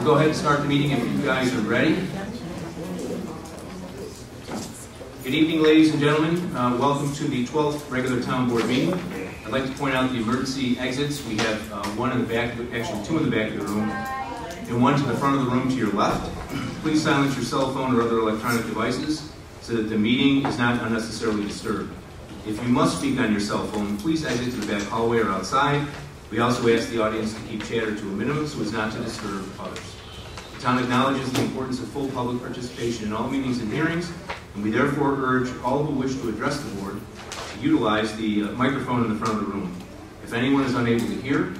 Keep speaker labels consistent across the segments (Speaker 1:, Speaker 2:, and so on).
Speaker 1: go ahead and start the meeting if you guys are ready. Good evening, ladies and gentlemen. Welcome to the 12th regular town board meeting. I'd like to point out the emergency exits. We have one in the back, actually two in the back of the room, and one to the front of the room to your left. Please silence your cell phone or other electronic devices so that the meeting is not unnecessarily disturbed. If you must speak on your cell phone, please exit to the back hallway or outside. We also ask the audience to keep chatter to a minimum so as not to disturb others. The town acknowledges the importance of full public participation in all meetings and hearings, and we therefore urge all who wish to address the board to utilize the microphone in the front of the room. If anyone is unable to hear,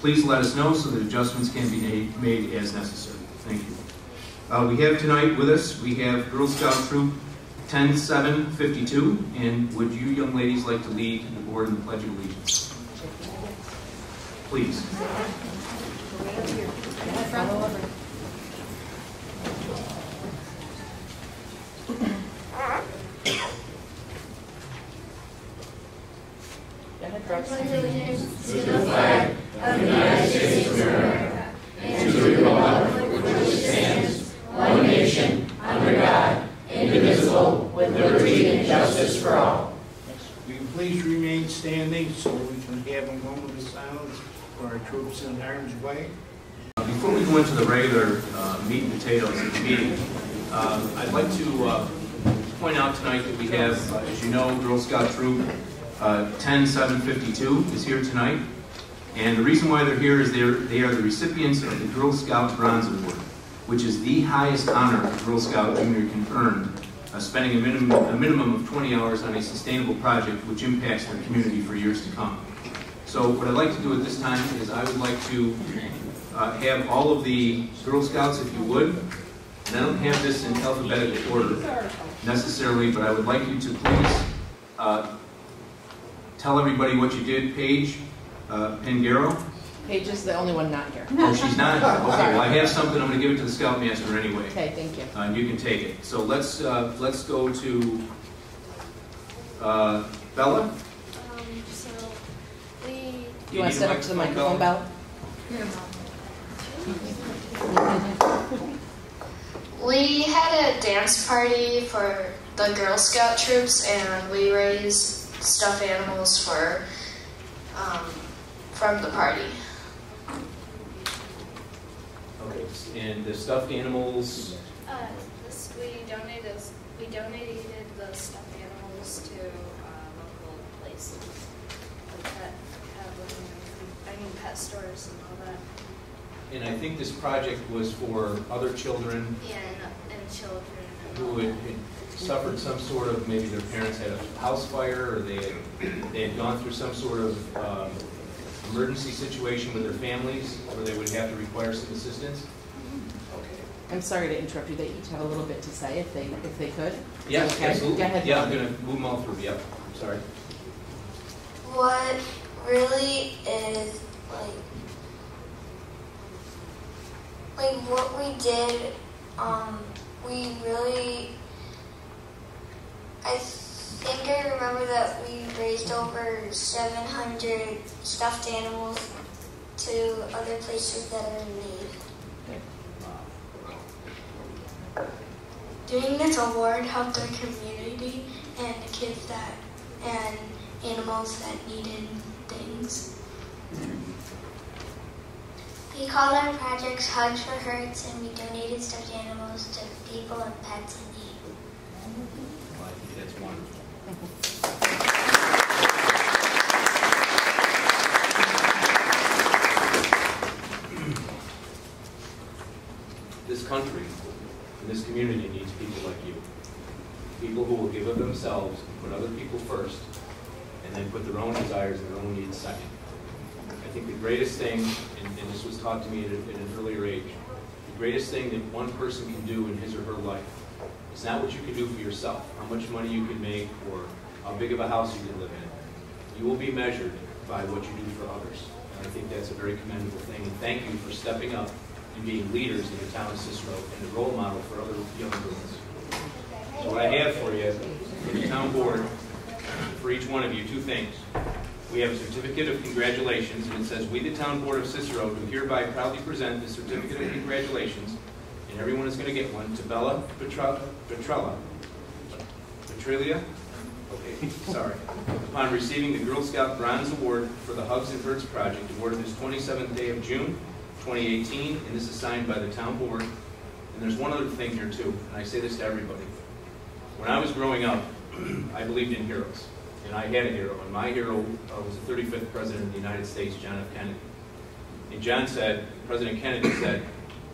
Speaker 1: please let us know so that adjustments can be made as necessary. Thank you. We have tonight with us, we have Girl Scout Troop 10752, and would you young ladies like to lead the board in the Pledge of Allegiance? Please.
Speaker 2: To the flag of the United States of America and to the republic for which it stands, one nation, under God, indivisible, with liberty and justice for all.
Speaker 3: Will you please remain standing so we can have a moment of silence for our troops in harm's way?
Speaker 1: Before we go into the regular meat and potatoes of the meeting, I'd like to point out tonight that we have, as you know, Girl Scout Troop 10752 is here tonight. And the reason why they're here is they are the recipients of the Girl Scout Bronze Award, which is the highest honor a Girl Scout Junior can earn, spending a minimum of 20 hours on a sustainable project which impacts their community for years to come. So what I'd like to do at this time is I would like to have all of the Girl Scouts, if you would, and I don't have this in alphabetical order necessarily, but I would like you to please tell everybody what you did. Paige Pengaro.
Speaker 4: Paige is the only one not here.
Speaker 1: Oh, she's not here. Okay, well I have something. I'm going to give it to the Scoutmaster anyway.
Speaker 4: Okay, thank you.
Speaker 1: And you can take it. So let's go to Bella.
Speaker 2: So we.
Speaker 4: You want to step up to the microphone, Bella?
Speaker 2: We had a dance party for the Girl Scout troops, and we raised stuffed animals for from the party.
Speaker 1: Okay, and the stuffed animals.
Speaker 2: We donated the stuffed animals to local places, like pet stores and all that.
Speaker 1: And I think this project was for other children.
Speaker 2: Yeah, and children.
Speaker 1: Who had suffered some sort of, maybe their parents had a house fire, or they had gone through some sort of emergency situation with their families where they would have to require some assistance. Okay.
Speaker 4: I'm sorry to interrupt you. They each have a little bit to say if they could.
Speaker 1: Yes,
Speaker 4: okay.
Speaker 1: Absolutely.
Speaker 4: Go ahead.
Speaker 1: Yeah, I'm going to move them all through. Yep. I'm sorry.
Speaker 5: What really is like what we did, we really, I think I remember that we raised over 700 stuffed animals to other places that are in need. Doing this award helped our community and the kids and animals that needed things. We called our projects Hugs for Hurts, and we donated stuffed animals to people and pets in need.
Speaker 1: Well, I think that's wonderful. This country and this community needs people like you. People who will give of themselves, put other people first, and then put their own desires and their own needs second. I think the greatest thing, and this was taught to me at an earlier age, the greatest thing that one person can do in his or her life is not what you can do for yourself, how much money you can make, or how big of a house you can live in. You will be measured by what you do for others. And I think that's a very commendable thing. And thank you for stepping up and being leaders in the town of Cicero and a role model for other young girls. So what I have for you, for the town board, for each one of you, two things. we have a certificate of congratulations, and it says, "We, the Town Board of Cicero, do hereby proudly present the certificate of congratulations," and everyone is going to get one, to Bella Petrella, okay, sorry, upon receiving the Girl Scout Bronze Award for the Hugs and Herds Project, awarded this 27th day of June, 2018, and this is signed by the Town Board. And there's one other thing here too, and I say this to everybody. When I was growing up, I believed in heroes, and I had a hero, and my hero was the 35th President of the United States, John F. Kennedy. And John said, President Kennedy said,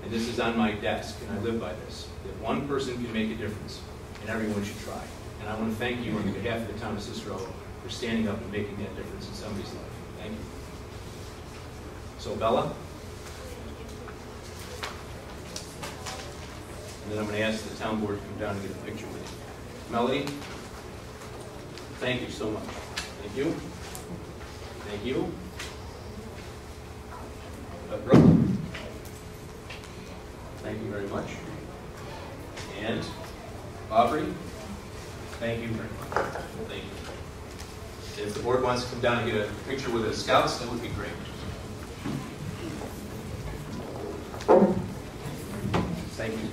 Speaker 1: and this is on my desk, and I live by this, that one person can make a difference, and everyone should try. And I want to thank you on behalf of the town of Cicero for standing up and making that difference in somebody's life. Thank you. So Bella. And then I'm going to ask the town board to come down and get a picture with you. Melody, thank you so much. Thank you. Thank you. Brooke, thank you very much. And Aubrey, thank you very much. Thank you. If the board wants to come down and get a picture with the scouts, that would be great. Thank you.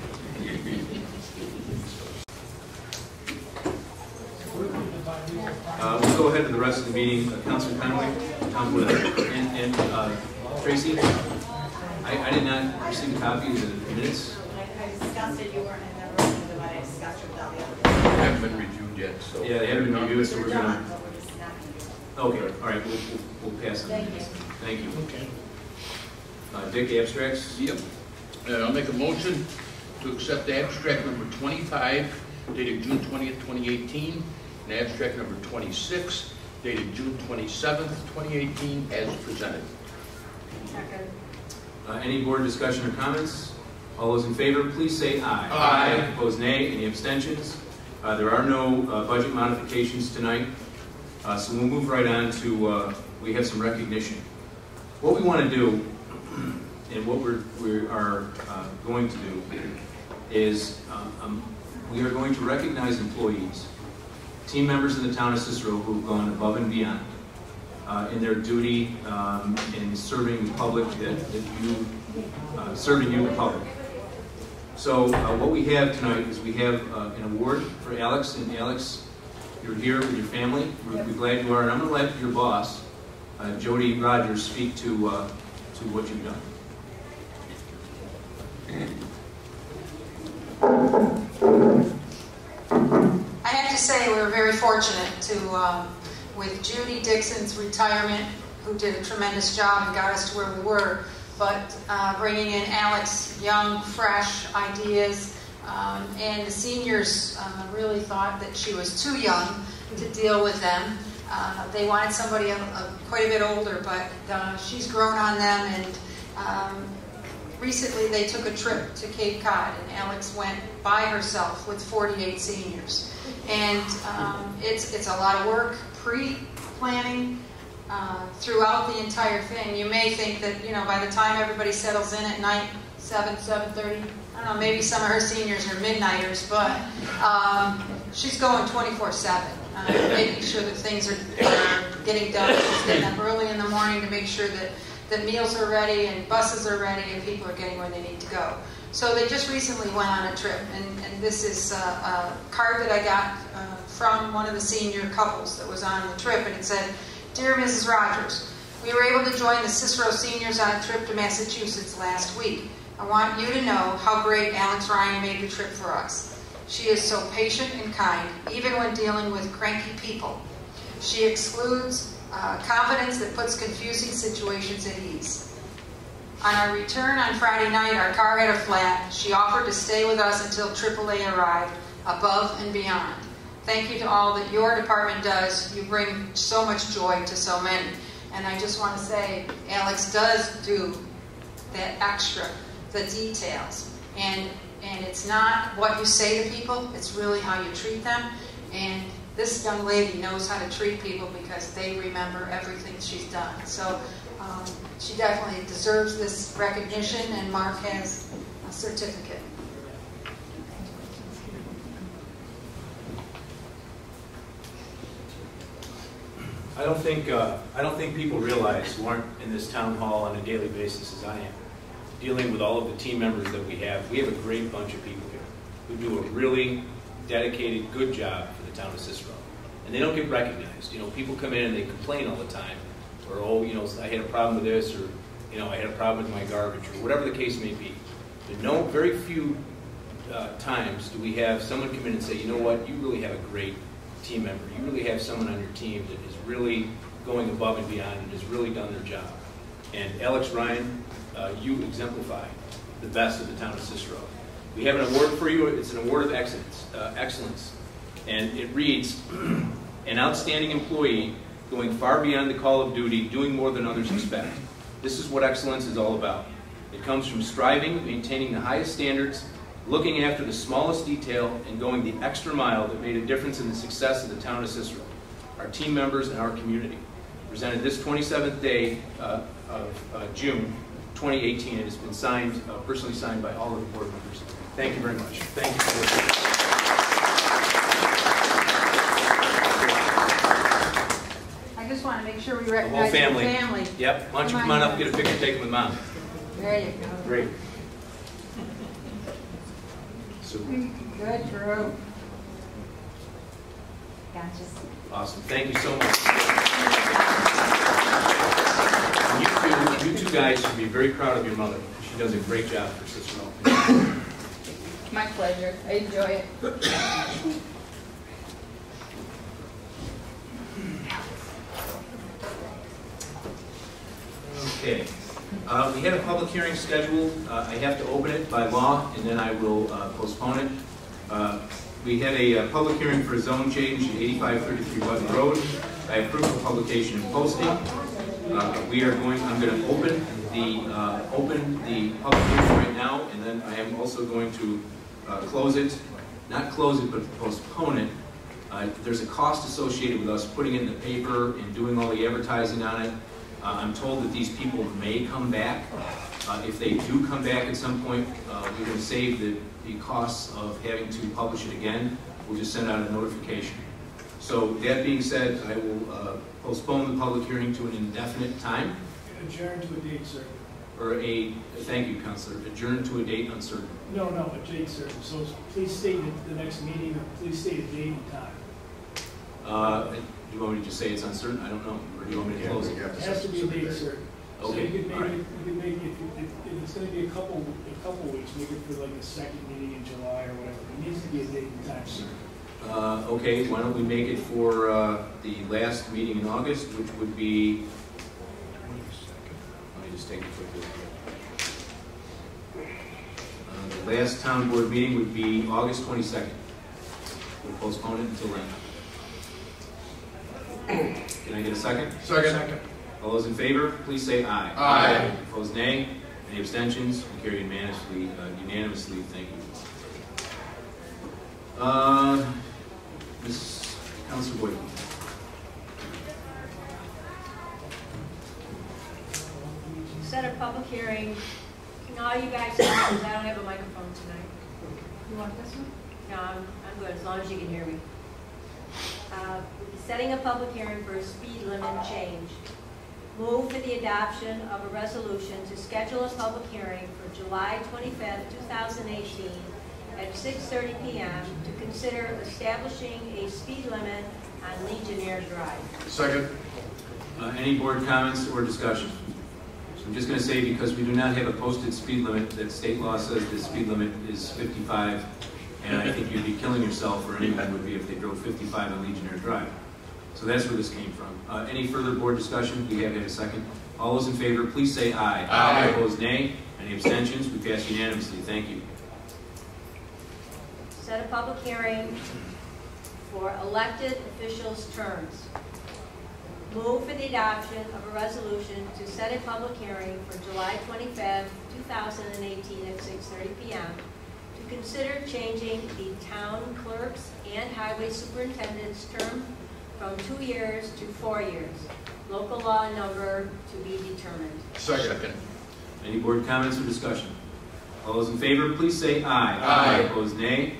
Speaker 1: We'll go ahead to the rest of the meeting. Councilor Conway, and Tracy, I did not receive a copy of the minutes.
Speaker 6: I discussed it, you weren't in the room, but I discussed it with all the other.
Speaker 7: They haven't been reviewed yet, so.
Speaker 1: Yeah, they haven't been reviewed, so we're going to.
Speaker 6: But we're just not going to do it.
Speaker 1: Okay, all right, we'll pass on.
Speaker 6: Thank you.
Speaker 1: Thank you.
Speaker 3: Okay.
Speaker 1: Dick, abstracts?
Speaker 7: Yep. I'll make a motion to accept the abstract number 25, dated June 20th, 2018, and abstract number 26, dated June 27th, 2018, as presented.
Speaker 6: Second.
Speaker 1: Any board discussion or comments? All those in favor, please say aye.
Speaker 7: Aye.
Speaker 1: Opposed, nay. Any abstentions? There are no budget modifications tonight, so we'll move right on to, we have some recognition. What we want to do, and what we are going to do, is we are going to recognize employees, team members in the town of Cicero who have gone above and beyond in their duty in serving the public, serving you, the public. So what we have tonight is we have an award for Alex, and Alex, you're here with your family. We're glad you are, and I'm going to let your boss, Jody Rogers, speak to what you've done.
Speaker 8: I have to say we were very fortunate to, with Judy Dixon's retirement, who did a tremendous job and got us to where we were, but bringing in Alex, young, fresh ideas, and the seniors really thought that she was too young to deal with them. They wanted somebody quite a bit older, but she's grown on them, and recently they took a trip to Cape Cod, and Alex went by herself with 48 seniors. And it's a lot of work, pre-planning, throughout the entire thing. You may think that, you know, by the time everybody settles in at night, 7:30, I don't know, maybe some of her seniors are midnighters, but she's going 24/7, making sure that things are getting done. She's getting up early in the morning to make sure that meals are ready and buses are ready and people are getting where they need to go. So they just recently went on a trip, and this is a card that I got from one of the senior couples that was on the trip, and it said, "Dear Mrs. Rogers, we were able to join the Cicero seniors on a trip to Massachusetts last week. I want you to know how great Alex Ryan made the trip for us. She is so patient and kind, even when dealing with cranky people. She exudes confidence that puts confusing situations at ease. On our return on Friday night, our car had a flat. She offered to stay with us until AAA arrived, above and beyond. Thank you to all that your department does. You bring so much joy to so many." And I just want to say, Alex does do that extra, the details. And it's not what you say to people, it's really how you treat them. And this young lady knows how to treat people because they remember everything she's done. So she definitely deserves this recognition, and Mark has a certificate.
Speaker 1: I don't think people realize, who aren't in this town hall on a daily basis as I am, dealing with all of the team members that we have. We have a great bunch of people here who do a really dedicated, good job for the town of Cicero. And they don't get recognized. You know, people come in and they complain all the time, or, oh, you know, I had a problem with this, or, you know, I had a problem with my garbage, or whatever the case may be. But very few times do we have someone come in and say, you know what, you really have a great team member. You really have someone on your team that is really going above and beyond and has really done their job. And Alex, Ryan, you exemplify the best of the town of Cicero. We have an award for you. It's an award of excellence. And it reads, an outstanding employee going far beyond the call of duty, doing more than others expect. This is what excellence is all about. It comes from striving, maintaining the highest standards, looking after the smallest detail, and going the extra mile that made a difference in the success of the town of Cicero, our team members, and our community. Presented this 27th day of June 2018. It has been signed, personally signed by all of the board members. Thank you very much. Thank you for listening.
Speaker 8: I just want to make sure we
Speaker 1: The whole
Speaker 8: recognize
Speaker 1: family.
Speaker 8: your family.
Speaker 1: Yep. Why don't you come on up, get a picture taken with Mom.
Speaker 8: There you go.
Speaker 1: Great. So,
Speaker 8: Good, Drew.
Speaker 6: Gotcha.
Speaker 1: awesome. Thank you so much. And you two guys should be very proud of your mother. She does a great job for Cicero.
Speaker 4: My pleasure. I enjoy it.
Speaker 1: Okay. We had a public hearing scheduled. I have to open it by law, and then I will postpone it. We had a public hearing for a zone change at 8533 Button Road. I approved the publication and posting. I'm going to open the public hearing right now, and then I am also going to close it. Not close it, but postpone it. There's a cost associated with us putting it in the paper and doing all the advertising on it. I'm told that these people may come back. If they do come back at some point, we're going to save the costs of having to publish it again. We'll just send out a notification. So that being said, I will postpone the public hearing to an indefinite time.
Speaker 9: Adjourn to a date certain.
Speaker 1: Or thank you, Counselor, adjourn to a date uncertain.
Speaker 9: No, a date certain. So please state the next meeting, please state a date and time.
Speaker 1: Do you want me to just say it's uncertain? I don't know. Or do you want me to close it?
Speaker 9: It has to be a date certain.
Speaker 1: Okay.
Speaker 9: So you
Speaker 1: All right.
Speaker 9: could make it, if it's going to be a couple weeks, make it for like the second meeting in July or whatever. It needs to be a date and time certain.
Speaker 1: Okay, why don't we make it for the last meeting in August, which would be, let me just take a quick look here. The last town board meeting would be August 22nd. We'll postpone it until then. Can I get a second?
Speaker 7: Second.
Speaker 1: All those in favor, please say aye.
Speaker 7: Aye.
Speaker 1: Opposed, nay. Any abstentions? We carry unanimously. Thank you. Ms. Councilor Boyd.
Speaker 2: Set a public hearing. Can all you guys hear me? Because I don't have a microphone tonight.
Speaker 8: You want this one?
Speaker 2: No, I'm good, as long as you can hear me. Setting a public hearing for a speed limit change. Move for the adoption of a resolution to schedule a public hearing for July 25th, 2018 at 6:30 p.m. to consider establishing a speed limit on Legionnaire Drive.
Speaker 7: Second.
Speaker 1: Any board comments or discussion? So I'm just going to say, because we do not have a posted speed limit, that state law says the speed limit is 55, and I think you'd be killing yourself, or anyone would be, if they drove 55 on Legionnaire Drive. So that's where this came from. Any further board discussion? We have had a second. All those in favor, please say aye.
Speaker 7: Aye.
Speaker 1: Opposed, nay. Any abstentions? We pass unanimously. Thank you.
Speaker 2: Set a public hearing for elected officials' terms. Move for the adoption of a resolution to set a public hearing for July 25th, 2018 at 6:30 p.m. to consider changing the town clerk's and highway superintendent's term from 2 years to 4 years. Local law number to be determined.
Speaker 7: Second.
Speaker 1: Any board comments or discussion? All those in favor, please say aye.
Speaker 7: Aye.
Speaker 1: Opposed, nay.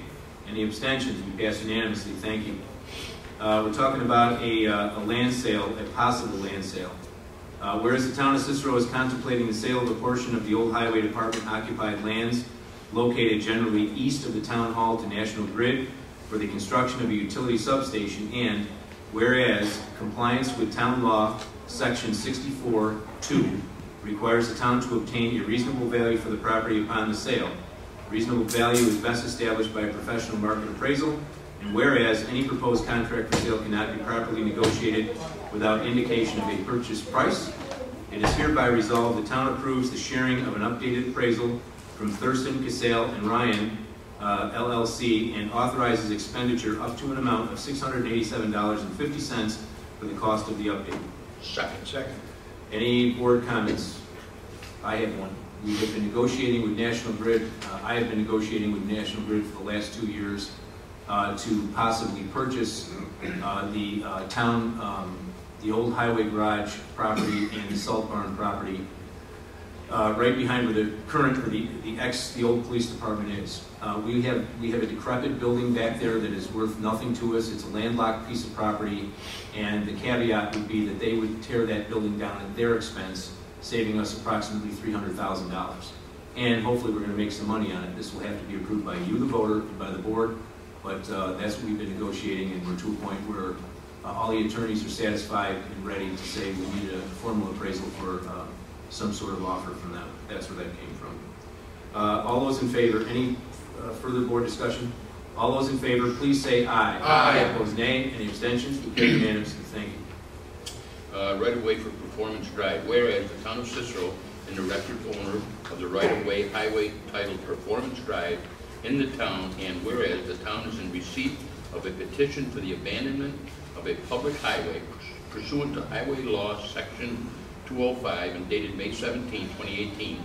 Speaker 1: Any abstentions? We pass unanimously. Thank you. We're talking about a land sale, a possible land sale. Whereas the town of Cicero is contemplating the sale of a portion of the old highway department occupied lands located generally east of the town hall to National Grid for the construction of a utility substation, and whereas compliance with town law section 64(2) requires the town to obtain a reasonable value for the property upon the sale. Reasonable value is best established by a professional market appraisal, and whereas any proposed contract for sale cannot be properly negotiated without indication of a purchase price, it is hereby resolved the town approves the sharing of an updated appraisal from Thurston, Casale, and Ryan, LLC, and authorizes expenditure up to an amount of $687.50 for the cost of the update.
Speaker 7: Second.
Speaker 1: Any board comments? I have one. We have been negotiating with National Grid. I have been negotiating with National Grid for the last 2 years to possibly purchase the town, the old highway garage property and the salt barn property right behind where the current, or the old police department is. We have a decrepit building back there that is worth nothing to us. It's a landlocked piece of property, and the caveat would be that they would tear that building down at their expense, saving us approximately $300,000. And hopefully we're going to make some money on it. This will have to be approved by you, the voter, and by the board, but that's what we've been negotiating, and we're to a point where all the attorneys are satisfied and ready to say we need a formal appraisal for some sort of offer from them. That's where that came from. All those in favor, any further board discussion? All those in favor, please say aye.
Speaker 7: Aye.
Speaker 1: Opposed, nay. Any abstentions? We carry unanimously. Thank you.
Speaker 7: Right-of-way for Performance Drive. Whereas the town of Cicero is the record owner of the right-of-way highway titled Performance Drive in the town, and whereas the town is in receipt of a petition for the abandonment of a public highway pursuant to Highway Law Section 205 and dated May 17, 2018,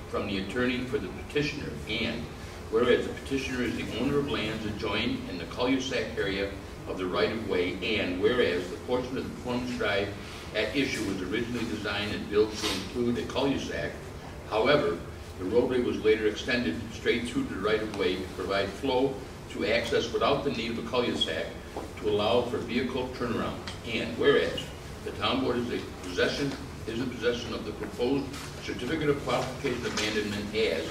Speaker 7: from the attorney for the petitioner, and whereas the petitioner is the owner of lands adjoined in the cul-de-sac area of the right-of-way, and whereas the portion of the Performance Drive at issue was originally designed and built to include a cul-de-sac. However, the roadway was later extended straight through the right-of-way to provide flow to access without the need of a cul-de-sac to allow for vehicle turnaround. And whereas the town board is in possession of the proposed certificate of qualification abandonment as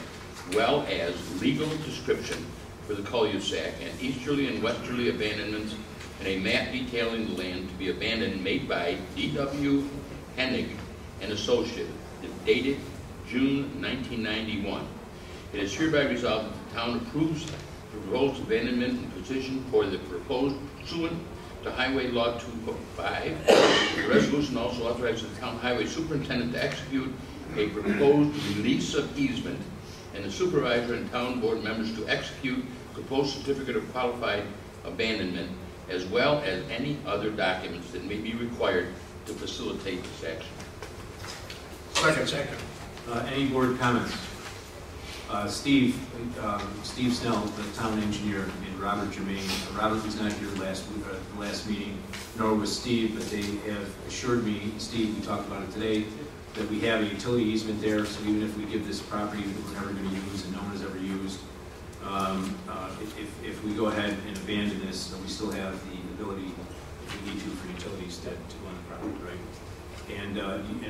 Speaker 7: well as legal description for the cul-de-sac and easterly and westerly abandonments and a map detailing the land to be abandoned made by D.W. Hennig and Associates, dated June 1991. It is hereby resolved that the town approves the proposed abandonment and position for the proposed pursuant to Highway Law 205. The resolution also authorizes the town highway superintendent to execute a proposed release of easement and the supervisor and town board members to execute proposed certificate of qualified abandonment, as well as any other documents that may be required to facilitate this action.
Speaker 3: Second.
Speaker 1: Any board comments? Steve Snell, the town engineer, and Robert Germain. Robert was not here last meeting, nor was Steve, but they have assured me, Steve, we talked about it today, that we have a utility easement there, so even if we give this property that we're never going to use and no one has ever used, if we go ahead and abandon this, we still have the ability, if we need to, for utilities to run the property, right? And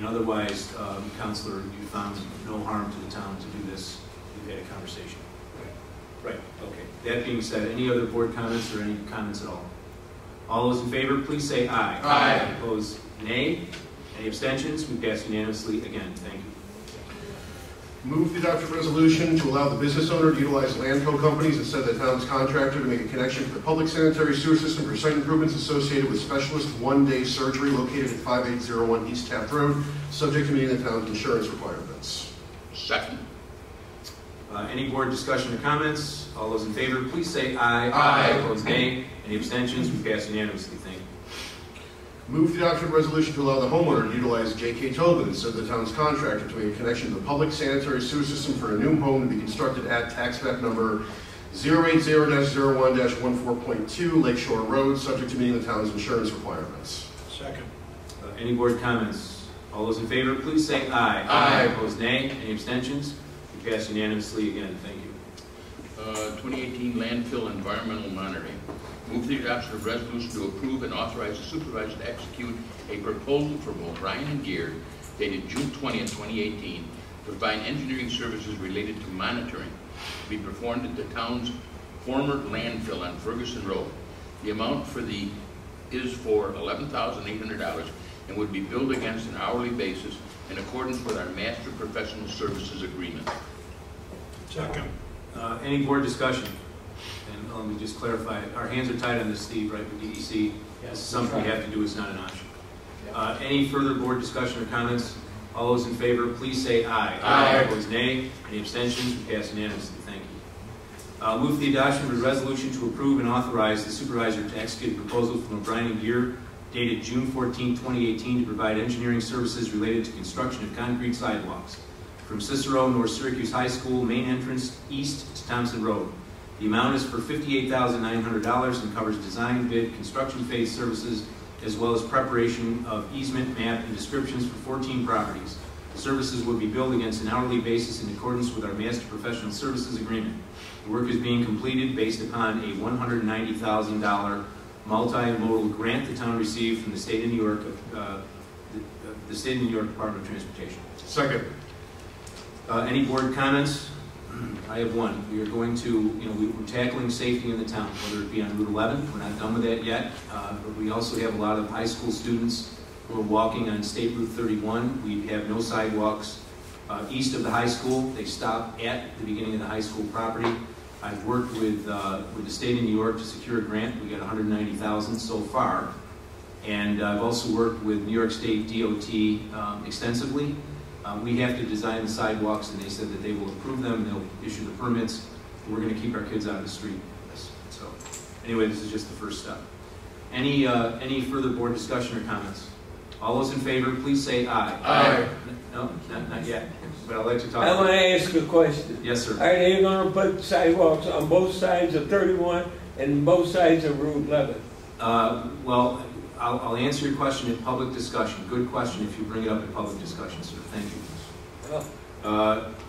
Speaker 1: otherwise, Counselor, you found no harm to the town to do this. We've had a conversation. Right, okay. That being said, any other board comments or any comments at all? All those in favor, please say aye.
Speaker 7: Aye.
Speaker 1: Opposed, nay. Any abstentions? We pass unanimously again. Thank you.
Speaker 10: Move the adopted resolution to allow the business owner to utilize Landco companies instead of the town's contractor to make a connection to the public sanitary sewer system for site improvements associated with specialist one-day surgery located at 5801 East Taft Road, subject to meeting the town's insurance requirements.
Speaker 7: Second.
Speaker 1: Any board discussion or comments? All those in favor, please say aye.
Speaker 7: Aye.
Speaker 1: Opposed, nay. Any abstentions? We pass unanimously. Thank you.
Speaker 10: Move the adopted resolution to allow the homeowner to utilize J.K. Tobin instead of the town's contractor to make a connection to the public sanitary sewer system for a new home to be constructed at tax map number 080-01-14.2 Lakeshore Road, subject to meeting the town's insurance requirements.
Speaker 3: Second.
Speaker 1: Any board comments? All those in favor, please say aye.
Speaker 7: Aye.
Speaker 1: Opposed, nay. Any abstentions? We pass unanimously again. Thank you.
Speaker 7: 2018 landfill environmental monitoring. Move the adoption of resolution to approve and authorize the supervisor to execute a proposal from O'Brien and Gear dated June 20th, 2018, to provide engineering services related to monitoring to be performed at the town's former landfill on Ferguson Road. The amount is for $11,800 and would be billed against an hourly basis in accordance with our master professional services agreement.
Speaker 3: Second.
Speaker 1: Any board discussion? And let me just clarify, our hands are tied on this, Steve, right, with DEC? This is something we have to do, it's not an option. Any further board discussion or comments? All those in favor, please say aye.
Speaker 3: Aye.
Speaker 1: Opposed, nay. Any abstentions? We pass unanimously. Thank you. Move for the adoption of a resolution to approve and authorize the supervisor to execute a proposal from O'Brien and Gear dated June 14, 2018 to provide engineering services related to construction of concrete sidewalks from Cicero, North Syracuse High School, main entrance east to Thompson Road. The amount is for $58,900 and covers design, bid, construction phase services, as well as preparation of easement, map, and descriptions for 14 properties. Services will be billed against an hourly basis in accordance with our master professional services agreement. The work is being completed based upon a $190,000 multimodal grant the town received from the state of New York, the state of New York Department of Transportation.
Speaker 10: Second.
Speaker 1: Any board comments? I have one. We are going to, we're tackling safety in the town, whether it be on Route 11. We're not done with that yet, but we also have a lot of high school students who are walking on State Route 31. We have no sidewalks east of the high school. They stop at the beginning of the high school property. I've worked with the state of New York to secure a grant. We got $190,000 so far. And I've also worked with New York State DOT extensively. We have to design the sidewalks, and they said that they will approve them, and they'll issue the permits. We're going to keep our kids out of the street. So, anyway, this is just the first step. Any further board discussion or comments? All those in favor, please say aye.
Speaker 3: Aye.
Speaker 1: No, not yet. But I'd like to talk.
Speaker 11: I want to ask a question.
Speaker 1: Yes, sir.
Speaker 11: Are they going to put sidewalks on both sides of 31 and both sides of Route 11?
Speaker 1: Well, I'll answer your question in public discussion. Good question if you bring it up in public discussion, sir. Thank you.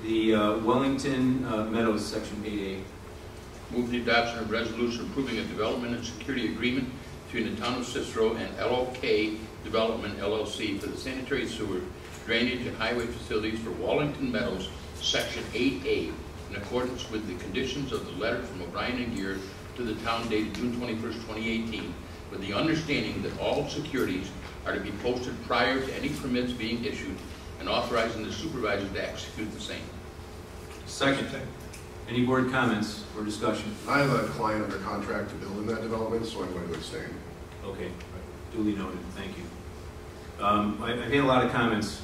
Speaker 1: The Wellington Meadows, Section 8A.
Speaker 7: Move the adoption of resolution approving a development and security agreement between the town of Cicero and LOK Development LLC for the sanitary sewer, drainage, and highway facilities for Wellington Meadows, Section 8A, in accordance with the conditions of the letter from O'Brien and Gear to the town dated June 21st, 2018, with the understanding that all securities are to be posted prior to any permits being issued and authorizing the supervisor to execute the same.
Speaker 1: Second. Any board comments or discussion?
Speaker 10: I have a client under contract to build in that development, so I'm going to abstain.
Speaker 1: Okay, duly noted. Thank you. I've had a lot of comments.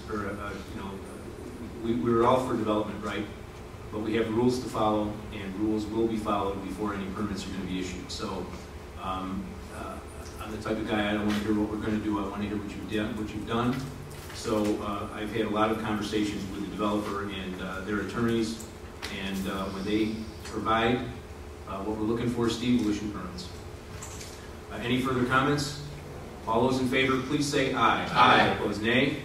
Speaker 1: We're all for development, right? But we have rules to follow, and rules will be followed before any permits are going to be issued. So, I'm the type of guy, I don't want to hear what we're going to do. I want to hear what you've done. So I've had a lot of conversations with the developer and their attorneys, and when they provide what we're looking for, Steve will issue permits. Any further comments? All those in favor, please say aye.
Speaker 3: Aye.
Speaker 1: Opposed, nay.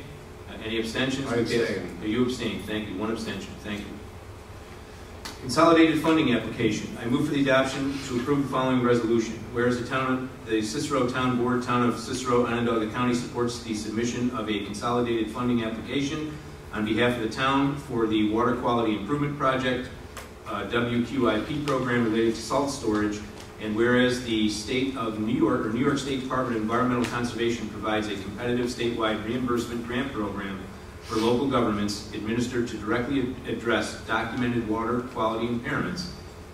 Speaker 1: Any abstentions?
Speaker 10: I abstain.
Speaker 1: You abstain. Thank you. One abstention. Thank you. Consolidated funding application. I move for the adoption to approve the following resolution. Whereas the Cicero Town Board, Town of Cicero, Onondaga County supports the submission of a consolidated funding application on behalf of the town for the Water Quality Improvement Project, WQIP program related to salt storage. And whereas the State of New York, or New York State Department of Environmental Conservation provides a competitive statewide reimbursement grant program for local governments administered to directly address documented water quality impairments,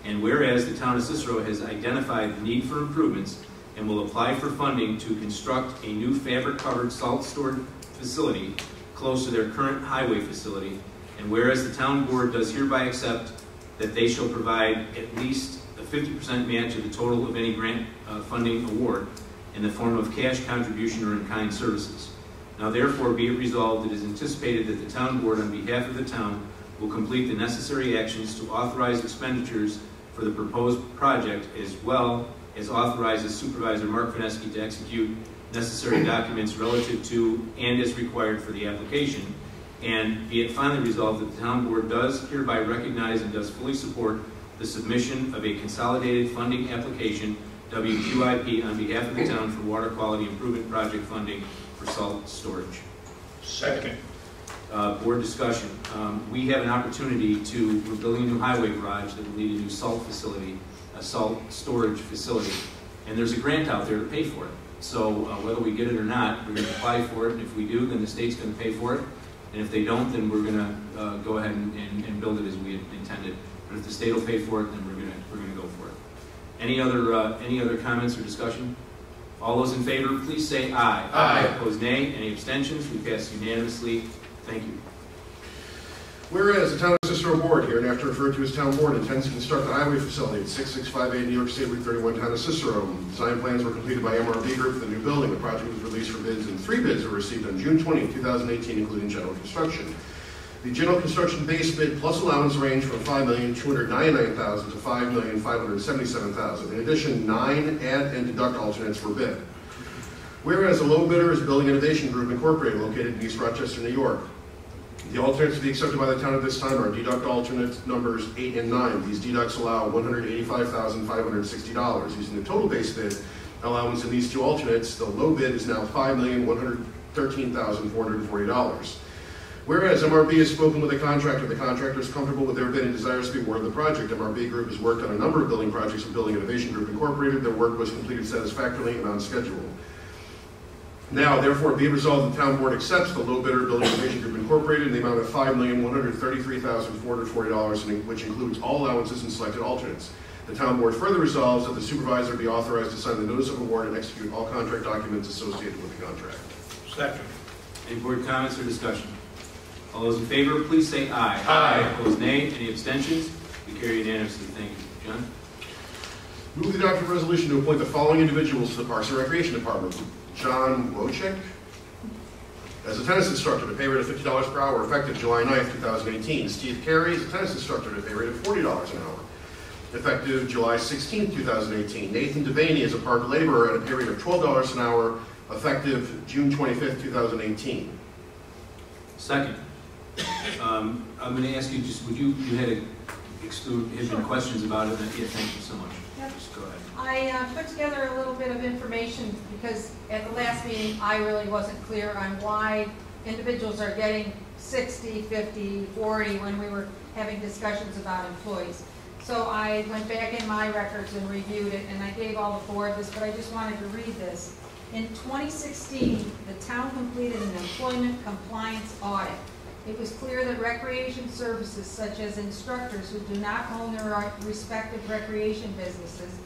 Speaker 1: and whereas the town of Cicero has identified the need for improvements and will apply for funding to construct a new fabric-covered salt storage facility close to their current highway facility, and whereas the town board does hereby accept that they shall provide at least a 50% match of the total of any grant funding award in the form of cash contribution or in-kind services. Now therefore be it resolved, it is anticipated that the town board on behalf of the town will complete the necessary actions to authorize expenditures for the proposed project, as well as authorizes Supervisor Mark Vineski to execute necessary documents relative to and as required for the application. And be it finally resolved that the town board does hereby recognize and does fully support the submission of a consolidated funding application, WQIP, on behalf of the town for water quality improvement project funding for salt storage.
Speaker 7: Second.
Speaker 1: Board discussion. We have an opportunity to, we're building a new highway garage that will need a new salt facility, a salt storage facility, and there's a grant out there to pay for it. So whether we get it or not, we're going to apply for it, and if we do, then the state's going to pay for it, and if they don't, then we're going to go ahead and build it as we had intended. But if the state will pay for it, then we're going to go for it. Any other comments or discussion? All those in favor, please say aye.
Speaker 7: Aye.
Speaker 1: Opposed, nay. Any abstentions? We pass unanimously. Thank you.
Speaker 10: Whereas the Town of Cicero Board, here and after referred to as Town Board, intends to construct a highway facility at 6658 New York State Route 31, Town of Cicero. Design plans were completed by MRB Group for the new building. The project was released for bids, and 3 bids were received on June 20, 2018, including general construction. The general construction base bid plus allowance range from $5,299,000 to $5,577,000. In addition, 9 add and deduct alternates were bid. Whereas the low bidder is Building Innovation Group Incorporated, located in East Rochester, New York. The alternates to be accepted by the town at this time are deduct alternate numbers 8 and 9. These deducts allow $185,560. Using the total base bid allowance in these 2 alternates, the low bid is now $5,113,440. Whereas MRB has spoken with the contractor is comfortable with their bid and desires to be awarded the project. MRB Group has worked on a number of building projects with Building Innovation Group Incorporated. Their work was completed satisfactorily and on schedule. Now, therefore, be it resolved, the Town Board accepts the low bidder, Building Innovation Group Incorporated, in the amount of $5,133,440, which includes all allowances and selected alternates. The Town Board further resolves that the supervisor be authorized to sign the notice of award and execute all contract documents associated with the contract.
Speaker 7: Second.
Speaker 1: Any board comments or discussion? All those in favor, please say aye.
Speaker 7: Aye.
Speaker 1: Opposed, nay. Any abstentions? We carry unanimously. Thank you. John?
Speaker 10: Move the adopted resolution to appoint the following individuals to the Parks and Recreation Department. John Wojcik as a tennis instructor at a pay rate of $50 per hour, effective July 9th, 2018. Steve Carey as a tennis instructor at a pay rate of $40 an hour, effective July 16th, 2018. Nathan Devaney as a park laborer at a pay rate of $12 an hour, effective June 25th, 2018.
Speaker 1: Second. I'm going to ask you, you had been questions about it, and thank you so much.
Speaker 8: Yep.
Speaker 1: Just go ahead.
Speaker 8: I put together a little bit of information because at the last meeting I really wasn't clear on why individuals are getting 60, 50, 40 when we were having discussions about employees. So I went back in my records and reviewed it, and I gave all the board this, but I just wanted to read this. In 2016, the town completed an employment compliance audit. It was clear that recreation services such as instructors who do not own their respective recreation businesses,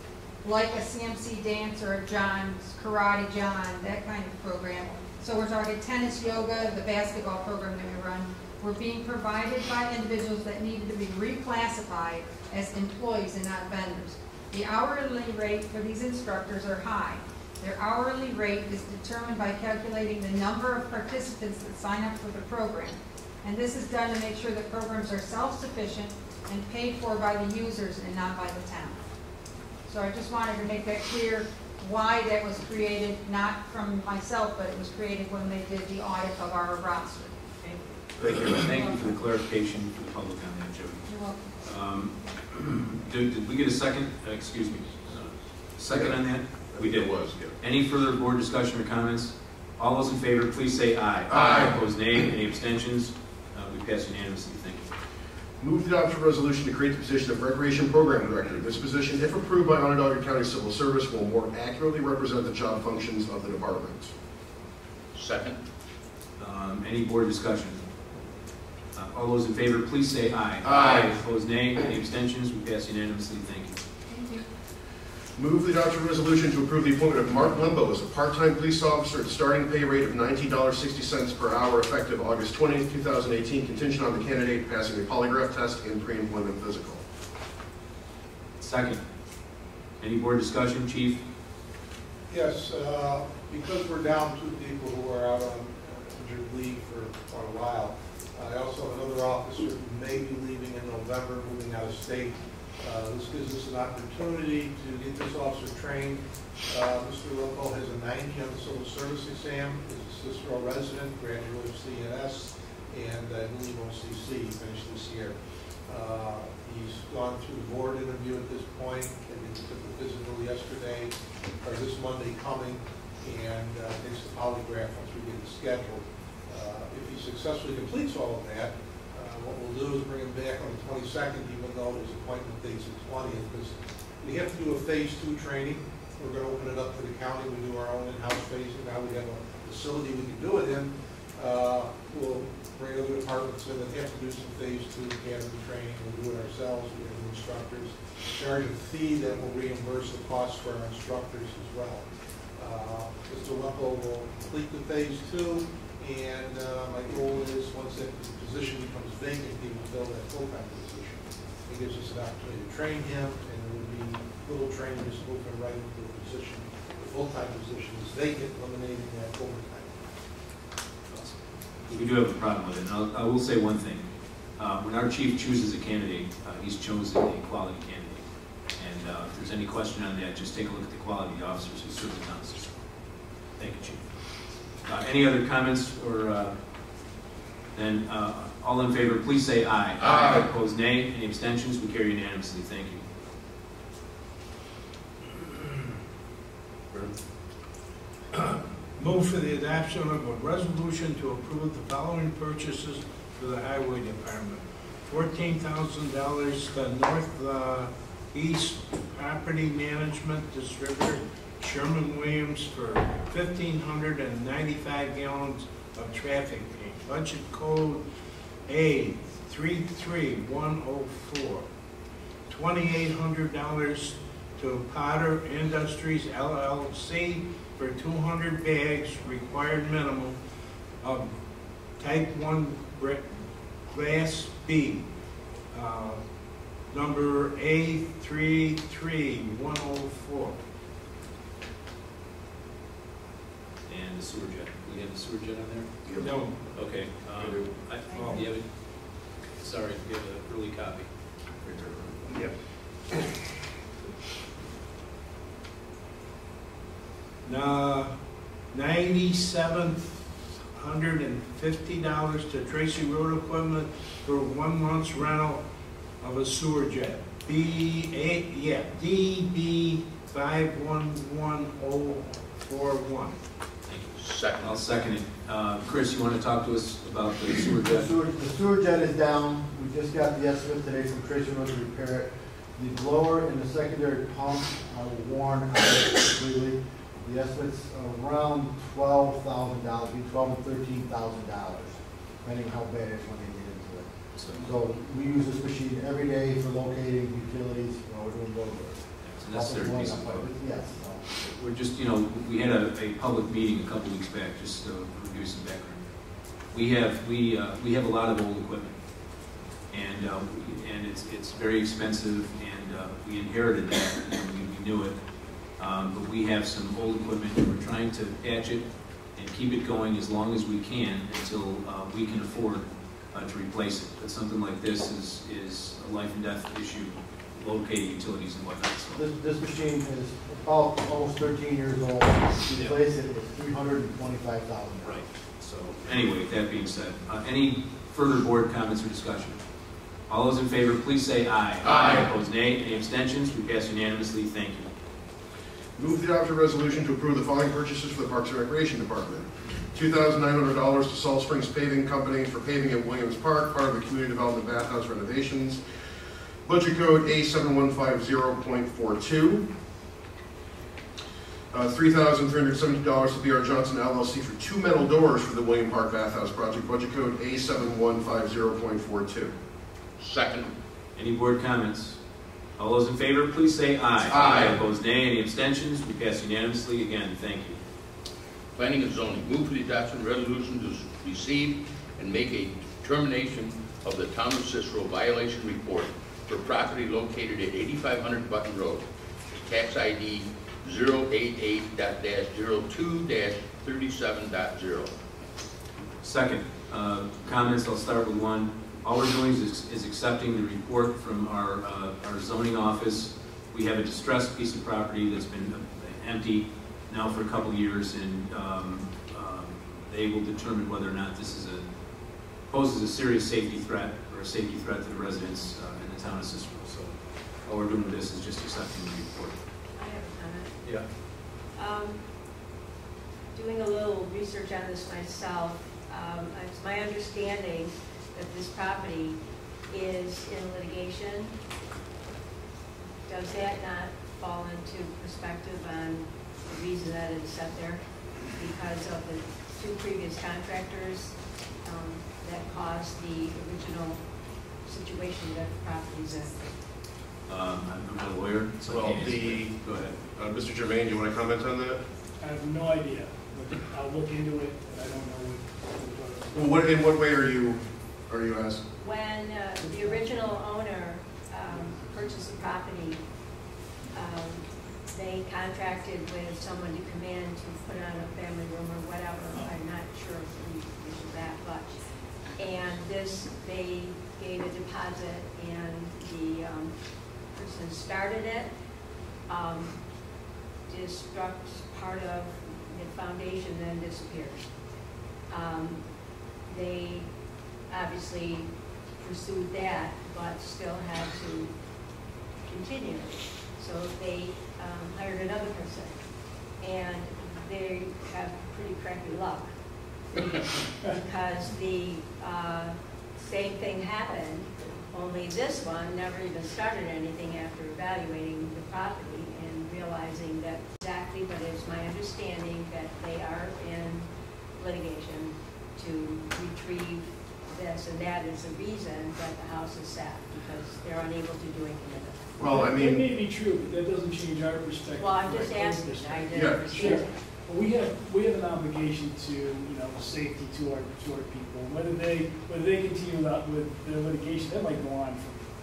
Speaker 8: like a CMC dance or a John's, Karate John, that kind of program. So we're talking tennis, yoga, the basketball program that we run, were being provided by individuals that needed to be reclassified as employees and not vendors. The hourly rate for these instructors are high. Their hourly rate is determined by calculating the number of participants that sign up for the program. And this is done to make sure that programs are self-sufficient and paid for by the users and not by the town. So I just wanted to make that clear why that was created, not from myself, but it was created when they did the audit of our roster.
Speaker 1: Thank you. Thank you for the clarification for the public on that, Jody.
Speaker 8: You're welcome.
Speaker 1: Did we get a second? Excuse me. Second on that? We did.
Speaker 10: Was, yeah.
Speaker 1: Any further board discussion or comments? All those in favor, please say aye.
Speaker 7: Aye.
Speaker 1: Opposed, nay. Any abstentions? We pass unanimously. Thank you.
Speaker 10: Move the adoption resolution to create the position of Recreation Program Director. This position, if approved by Onondaga County Civil Service, will more accurately represent the job functions of the department.
Speaker 7: Second.
Speaker 1: Any board discussion? All those in favor, please say aye.
Speaker 7: Aye.
Speaker 1: Opposed, nay. Any abstentions? We pass unanimously. Thank you.
Speaker 8: Thank you.
Speaker 10: Move the adoption resolution to approve the appointment of Mark Lembo as a part-time police officer at a starting pay rate of $19.60 per hour, effective August 20th, 2018, contingent on the candidate passing a polygraph test and pre-employment physical.
Speaker 1: Second. Any board discussion, Chief?
Speaker 12: Yes, because we're down 2 people who are out on injured leave for quite a while. I also have another officer who may be leaving in November, moving out of state. This gives us an opportunity to get this officer trained. Mr. Lembo has a 90 on the civil service exam. He's a Cicero resident, graduate of CNS, and I believe OCC, finished this year. He's gone through the board interview at this point, and he took the physical yesterday, or this Monday coming, and takes the polygraph once we get it scheduled. If he successfully completes all of that, what we'll do is bring him back on the 22nd, even though his appointment date's the 20th, because we have to do a phase 2 training. We're going to open it up to the county. We do our own in-house phasing. Now we have a facility we can do it in. We'll bring other departments in that have to do some phase 2 academy training. We'll do it ourselves. We have instructors. Charge a fee that will reimburse the costs for our instructors as well. Mr. Wemple will complete the phase 2, and my goal is once that position becomes vacant, he will fill that full-time position. It gives us an opportunity to train him, and it would be little training to move him right into the position. The full-time position is vacant, eliminating that overtime.
Speaker 1: We do have a problem with it. And I will say one thing. When our chief chooses a candidate, he's chosen a quality candidate. And if there's any question on that, just take a look at the quality of the officers who serve the town system. Thank you, Chief. Any other comments or then all in favor, please say aye.
Speaker 7: Aye.
Speaker 1: Opposed, nay. Any abstentions? We carry unanimously. Thank you.
Speaker 3: Move for the adoption of a resolution to approve the following purchases for the Highway Department. $14,000 to North East Property Management Distributor, Sherman-Williams, for 1,595 gallons of traffic paint. Budget code A33104. $2,800 to Potter Industries, LLC, for 200 bags, required minimum of type 1 class B, number A33104.
Speaker 1: And the sewer jet. We have the sewer jet on there?
Speaker 3: No.
Speaker 1: Okay. You have it? Sorry, we have an early copy.
Speaker 3: Yep. $9,750 to Tracy Road Equipment for 1 month's rental of a sewer jet. DB511041.
Speaker 7: Second.
Speaker 1: I'll second it. Chris, you want to talk to us about the sewer jet?
Speaker 13: The sewer jet is down. We just got the estimate today from Tracy Road to repair it. The blower and the secondary pump are worn out completely. The estimate's around $12,000, between $12,000 and $13,000, depending how bad it is when they get into it. So we use this machine every day for locating utilities while we're doing road work.
Speaker 1: It's a necessary piece of equipment.
Speaker 13: Yes.
Speaker 1: We're just, you know, we had a public meeting a couple weeks back, just to give you some background. We have a lot of old equipment, and it's very expensive, and we inherited that, and we knew it. But we have some old equipment, and we're trying to patch it and keep it going as long as we can until we can afford to replace it. But something like this is a life and death issue, locating utilities and whatnot. So.
Speaker 13: This machine is about almost 13 years old. To replace it is $325,000.
Speaker 1: Right. So anyway, that being said, any further board comments or discussion? All those in favor, please say aye.
Speaker 7: Aye.
Speaker 1: Opposed, nay. Any abstentions? We pass unanimously. Thank you.
Speaker 10: Move the adopted resolution to approve the following purchases for the Parks and Recreation Department. $2,900 to Salt Springs Paving Company for paving at Williams Park, part of the community development bathhouse renovations. Budget code A7150.42. $3,370 to B.R. Johnson LLC for 2 metal doors for the William Park bathhouse project. Budget code A7150.42.
Speaker 7: Second.
Speaker 1: Any board comments? All those in favor, please say aye.
Speaker 7: Aye.
Speaker 1: Opposed, nay. Any abstentions? We pass unanimously. Again, thank you.
Speaker 7: Planning and zoning. Move for the adoption of resolution to receive and make a determination of the Town of Cicero violation report for property located at 8500 Button Road, tax ID 088-02-37.0.
Speaker 1: Second, comments. I'll start with one. All we're doing is accepting the report from our zoning office. We have a distressed piece of property that's been empty now for a couple of years, and they will determine whether or not this is poses a serious safety threat or a safety threat to the residents in the town of Cicero. So all we're doing with this is just accepting the report.
Speaker 2: I have a comment.
Speaker 1: Yeah.
Speaker 2: Doing a little research on this myself, it's my understanding that this property is in litigation. Does that not fall into perspective on the reason that it's set there? Because of the two previous contractors that caused the original situation that the property's in?
Speaker 1: I'm not a lawyer, so
Speaker 10: Well,
Speaker 1: I can't answer. Go ahead.
Speaker 10: Mr. Germain, do you want to comment on that?
Speaker 9: I have no idea. I'll look into it, but I don't know what.
Speaker 10: Well, in what way are you asking?
Speaker 2: When the original owner purchased the property, they contracted with someone to come in to put on a family room or whatever. I'm not sure if we did that much. And they gave a deposit, and the person started it, destruct part of the foundation, then disappeared. They obviously pursued that, but still had to continue. So they hired another person, and they have pretty crappy luck because the same thing happened, only this one never even started anything after evaluating the property and realizing that exactly, but it's my understanding that they are in litigation to retrieve this, and that is the reason that the house is set, because they're unable to do anything with it.
Speaker 10: Well, I mean,
Speaker 9: That may be true, but that doesn't change our perspective.
Speaker 2: Well, I'm just asking, I didn't
Speaker 10: Yeah,
Speaker 2: understand.
Speaker 9: Sure. We have an obligation to, safety to our people. Whether they continue out with their litigation, that might go on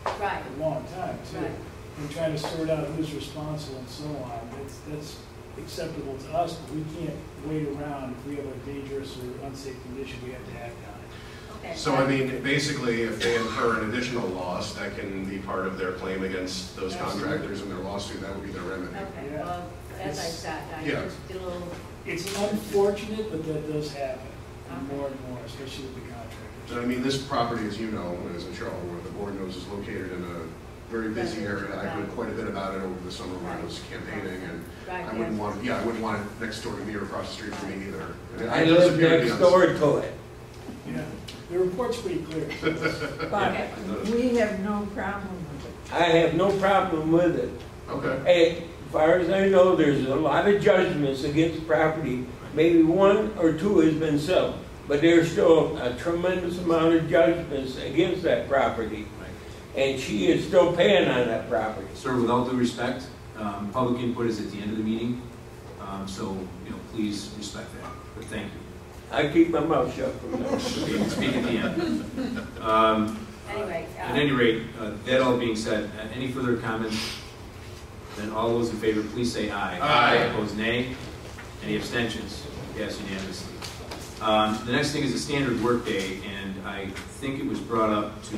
Speaker 9: for
Speaker 2: Right.
Speaker 9: a long time too.
Speaker 2: Right.
Speaker 9: And trying to sort out who's responsible and so on. That's acceptable to us, but we can't wait around. If we have a dangerous or unsafe condition, we have to act on it.
Speaker 2: Okay.
Speaker 10: so I mean, basically, if they incur an additional loss, that can be part of their claim against those contractors and their lawsuit. That would be their remedy.
Speaker 2: Okay,
Speaker 9: Yeah.
Speaker 2: well, as I said, I
Speaker 10: Yeah.
Speaker 2: just did a little,
Speaker 9: It's unfortunate, but that does happen more and more, especially with the contractors.
Speaker 10: So, I mean, this property, as you know, as I'm sure all the board knows, is located in a very busy area. I heard quite a bit about it over the summer when I was campaigning, and I wouldn't want it next door to me or across the street from me either.
Speaker 11: I live next door to it.
Speaker 9: Yeah, the report's pretty clear.
Speaker 11: But
Speaker 14: We have no problem with it.
Speaker 11: I have no problem with it.
Speaker 10: Okay.
Speaker 11: As far as I know, there's a lot of judgments against property. Maybe one or two has been settled, but there's still a tremendous amount of judgments against that property. And she is still paying on that property.
Speaker 1: Sir, with all due respect, public input is at the end of the meeting, so please respect that. But thank you.
Speaker 11: I keep my mouth shut from that.
Speaker 1: Okay, you can speak at the end.
Speaker 2: anyway.
Speaker 1: At any rate, that all being said, any further comments? Then all those in favor, please say aye.
Speaker 10: Aye.
Speaker 1: Opposed, nay. Any abstentions? Yes, unanimously. The next thing is a standard workday, and I think it was brought up to,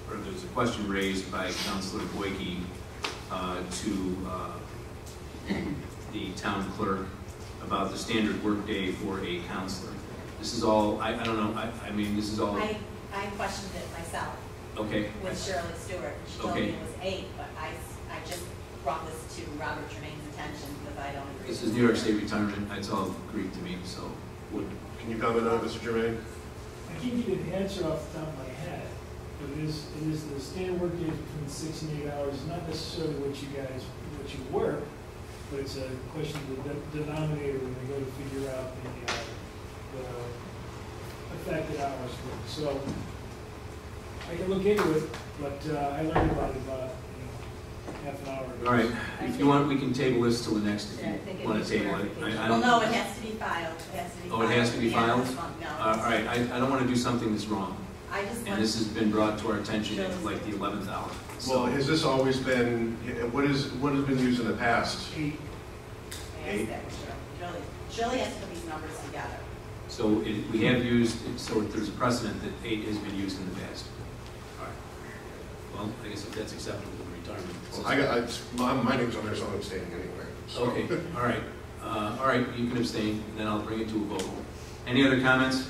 Speaker 1: or there was a question raised by Councilor Boyke to the town clerk about the standard workday for a counselor. This is all, I don't know, I mean, this is all...
Speaker 6: I questioned it myself.
Speaker 1: Okay.
Speaker 6: With Shirley Stewart. She told me it was 8, but I just brought this to Robert Germain's attention because I don't agree.
Speaker 1: This is New York State retirement. It's all Greek to me, so...
Speaker 10: Can you comment on it, Mr. Germain?
Speaker 9: I can't give you an answer off the top of my head, but it is the standard work day between 6 and 8 hours. It's not necessarily what you work, but it's a question of the denominator when they go to figure out the affected hours worked. So I can look into it, but I learned about it about half an hour ago.
Speaker 1: All right. If you want, we can table this till the next, if you want to table it.
Speaker 6: Well, no, it has to be filed. It has to be filed.
Speaker 1: Oh, it has to be filed?
Speaker 6: No.
Speaker 1: All right. I don't want to do something that's wrong.
Speaker 6: And
Speaker 1: this has been brought to our attention at like the 11th hour.
Speaker 10: Well, has this always been, what has been used in the past?
Speaker 9: 8.
Speaker 10: 8?
Speaker 6: Shirley has to put these numbers together.
Speaker 1: So we have used, so there's a precedent that 8 has been used in the past. All right. Well, I guess if that's acceptable to retirement.
Speaker 10: Well, my name's on there, so I'm abstaining anyway. So.
Speaker 1: Okay. All right. All right. You can abstain, and then I'll bring it to a vote. Any other comments?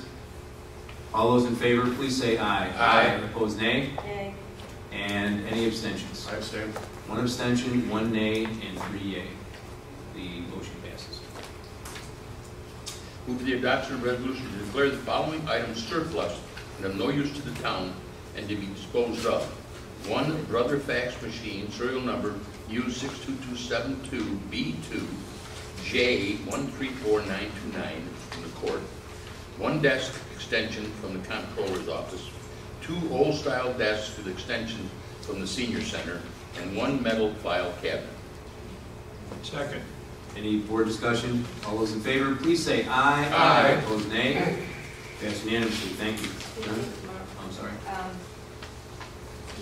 Speaker 1: All those in favor, please say aye.
Speaker 7: Aye.
Speaker 1: Opposed, nay.
Speaker 6: Nay.
Speaker 1: And any abstentions?
Speaker 10: I abstain.
Speaker 1: 1 abstention, 1 nay, and 3 yea. The motion passes.
Speaker 7: Move for the adoption of a resolution to declare the following items surplus and of no use to the town and to be disposed of. 1 Brother fax machine, serial number U62272B2 J134929 from the court. 1 desk extension from the comptroller's office. 2 old-style desks with extensions from the senior center, and 1 metal file cabinet.
Speaker 1: Second. Any board discussion? All those in favor, please say aye.
Speaker 7: Aye.
Speaker 1: Opposed, nay. Passed unanimously. Thank you. I'm sorry.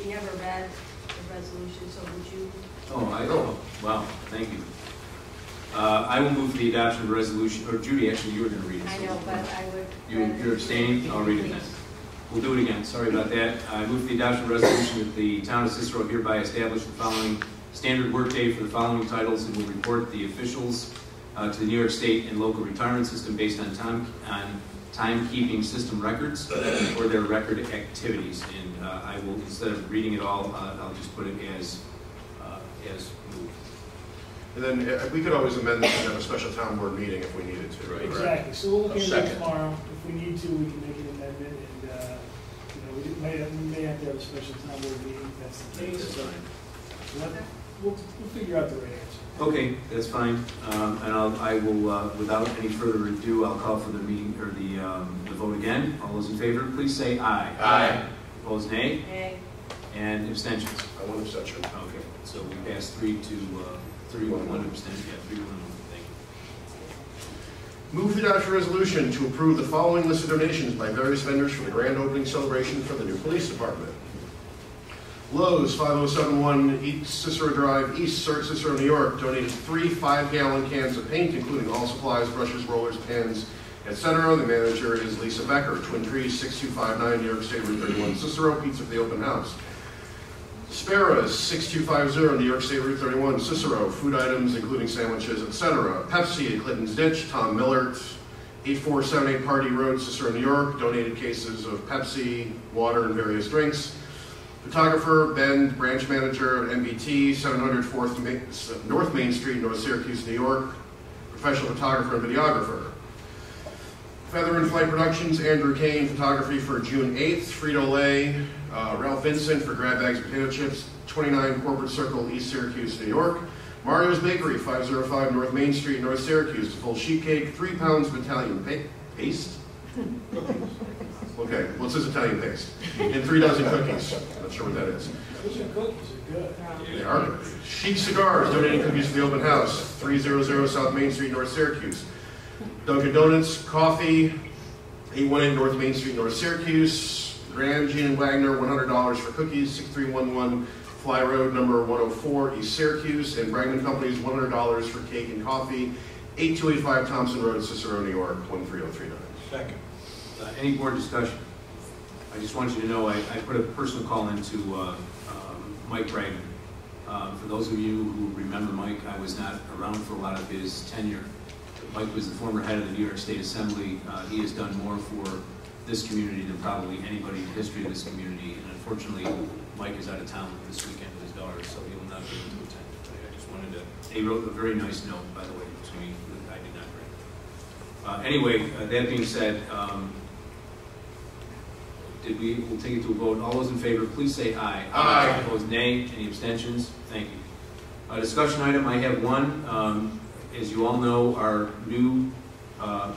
Speaker 14: You never read the resolution, so would you?
Speaker 1: Oh, wow, thank you. I will move for the adoption of a resolution, or Judy, actually, you were going to read it.
Speaker 14: I know, but I would.
Speaker 1: You're abstaining? I'll read it then. We'll do it again, sorry about that. I move for the adoption of a resolution that the town of Cicero hereby establish the following standard workday for the following titles and will report the officials to the New York State and local retirement system based on timekeeping system records for their record activities. And I will, instead of reading it all, I'll just put it as moved.
Speaker 10: And then we could always amend this and have a special town board meeting if we needed to.
Speaker 1: Right.
Speaker 9: Exactly, so we'll look into it
Speaker 7: Second.
Speaker 9: tomorrow. If we need to, we can make an amendment, and, we may have to have a special town board meeting if that's the case.
Speaker 1: That's fine.
Speaker 9: We'll figure out the right answer.
Speaker 1: Okay, that's fine. And I will, without any further ado, I'll call for the meeting, or the vote again. All those in favor, please say aye.
Speaker 7: Aye.
Speaker 1: Opposed, nay.
Speaker 6: Nay.
Speaker 1: And abstentions.
Speaker 10: 1 abstention.
Speaker 1: Okay, so we passed 3 to 3 with 1 abstention. Yeah, 3 to 1. Thank you.
Speaker 10: Move the adoption resolution to approve the following list of donations by various vendors for the grand opening celebration for the new police department. Lowe's, 5071 East Cicero Drive, East Cicero, New York, donated 3 5-gallon cans of paint, including all supplies, brushes, rollers, pens, etc. The manager is Lisa Becker, Twin Trees, 6259 New York State Route 31, Cicero, pizza for the open house. Sparrows, 6250 New York State Route 31, Cicero, food items including sandwiches, etc. Pepsi at Clinton's Ditch, Tom Millert, 8478 Party Road, Cicero, New York, donated cases of Pepsi, water, and various drinks. Photographer, Ben, branch manager at MBT, 700 North Main Street, North Syracuse, New York, professional photographer and videographer. Feather and Flight Productions, Andrew Kane, photography for June 8th, Frito-Lay, Ralph Vincent for grab bags, potato chips, 29 Corporate Circle, East Syracuse, New York. Mario's Bakery, 505 North Main Street, North Syracuse, full sheet cake, 3 pounds of Italian paste. Okay, well it says Italian paste. And 3 dozen cookies. Not sure what that is.
Speaker 9: Those cookies are good.
Speaker 10: They are good. Chic Cigars, donating cookies for the open house, 300 South Main Street, North Syracuse. Dunkin' Donuts, coffee, 818 North Main Street, North Syracuse. Graham, Jean and Wagner, $100 for cookies, 6311 Fly Road, number 104, East Syracuse. And Bragman Companies, $100 for cake and coffee, 8285 Thompson Road, Cicero, New York, 13039.
Speaker 3: Second.
Speaker 1: Any board discussion? I just want you to know I put a personal call into Mike Bragman. For those of you who remember Mike, I was not around for a lot of his tenure. Mike was the former head of the New York State Assembly. He has done more for this community than probably anybody in the history of this community. And unfortunately, Mike is out of town this weekend with his daughter, so he will not be able to attend. I just wanted to, he wrote a very nice note, by the way, to me that I did not write. Anyway, that being said, we'll take it to a vote. All those in favor, please say aye.
Speaker 10: Aye.
Speaker 1: Opposed, nay. Any abstentions? Thank you. Discussion item, I have one. As you all know, our new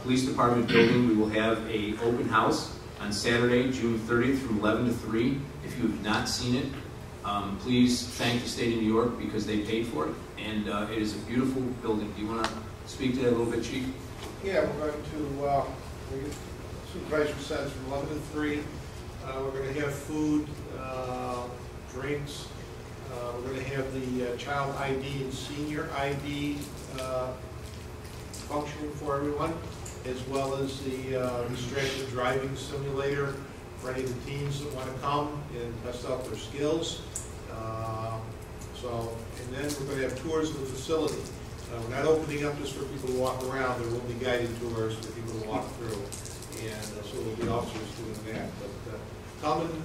Speaker 1: police department building, we will have an open house on Saturday, June 30th from 11 to 3. If you have not seen it, please thank the state of New York because they paid for it. And it is a beautiful building. Do you want to speak to that a little bit, Chief?
Speaker 12: Yeah, we're going to, supervisor says from 11 to 3. We're going to have food, drinks. We're going to have the child ID and senior ID functioning for everyone, as well as the distracted driving simulator for any of the teens that want to come and test out their skills. And then we're going to have tours of the facility. We're not opening up just for people to walk around. There will be guided tours for people to walk through. and so there'll be officers doing that. But come and,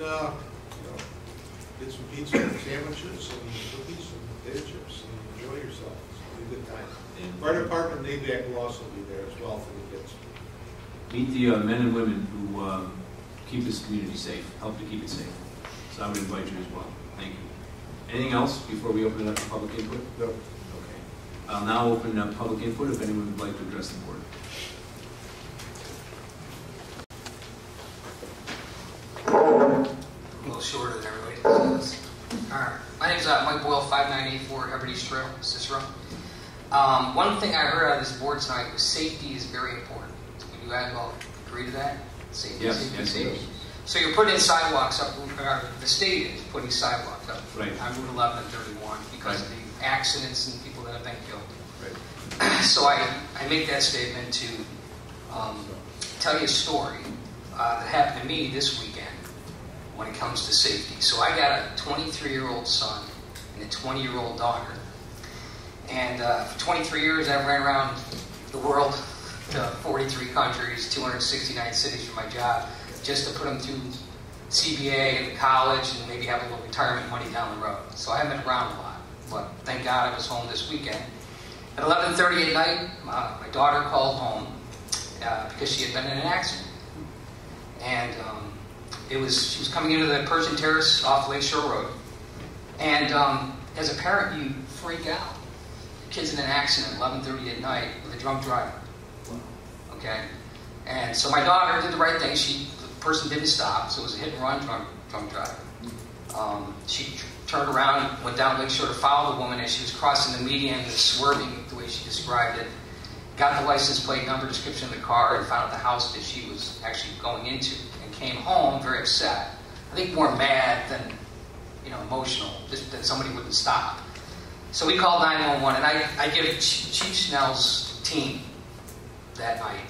Speaker 12: get some pizza and sandwiches and cookies and potato chips and enjoy yourself. It's a good time. Fire department and ABAC will also be there as well for the kids.
Speaker 1: Meet the men and women who keep this community safe, help to keep it safe. So I would invite you as well. Thank you. Anything else before we open it up to public input?
Speaker 12: No.
Speaker 1: Okay. I'll now open up public input if anyone would like to address the board.
Speaker 15: A little shorter than everybody does. All right. My name is Mike Boyle, 5984 Herbert East Trail, Cicero. One thing I heard out of this board tonight was safety is very important. Would you guys all agree to that? Safety,
Speaker 1: yes,
Speaker 15: safety,
Speaker 1: yes,
Speaker 15: safety.
Speaker 1: Yes.
Speaker 15: So you're putting sidewalks up, or the state is putting sidewalks up
Speaker 1: right.
Speaker 15: on Route 11 and 31 because of the accidents and people that have been killed.
Speaker 1: Right.
Speaker 15: So I make that statement to tell you a story that happened to me this weekend when it comes to safety. So I got a 23-year-old son and a 20-year-old daughter. And for 23 years, I ran around the world to 43 countries, 269 cities for my job, just to put them through CBA and college and maybe have a little retirement money down the road. So I haven't been around a lot, but thank God I was home this weekend. At 11:30 at night, my daughter called home because she had been in an accident. And she was coming into the Persian Terrace off Lakeshore Road. And as a parent, you freak out. Kid's in an accident at 11:30 at night with a drunk driver. Okay? And so my daughter did the right thing. The person didn't stop, so it was a hit-and-run drunk driver. She turned around, went down Lakeshore to follow the woman as she was crossing the median, swerving the way she described it. Got the license plate number, description of the car, and found out the house that she was actually going into. And came home very upset. I think more mad than emotional, just that somebody wouldn't stop. So we called 911, and I give Chief Snell's team that night,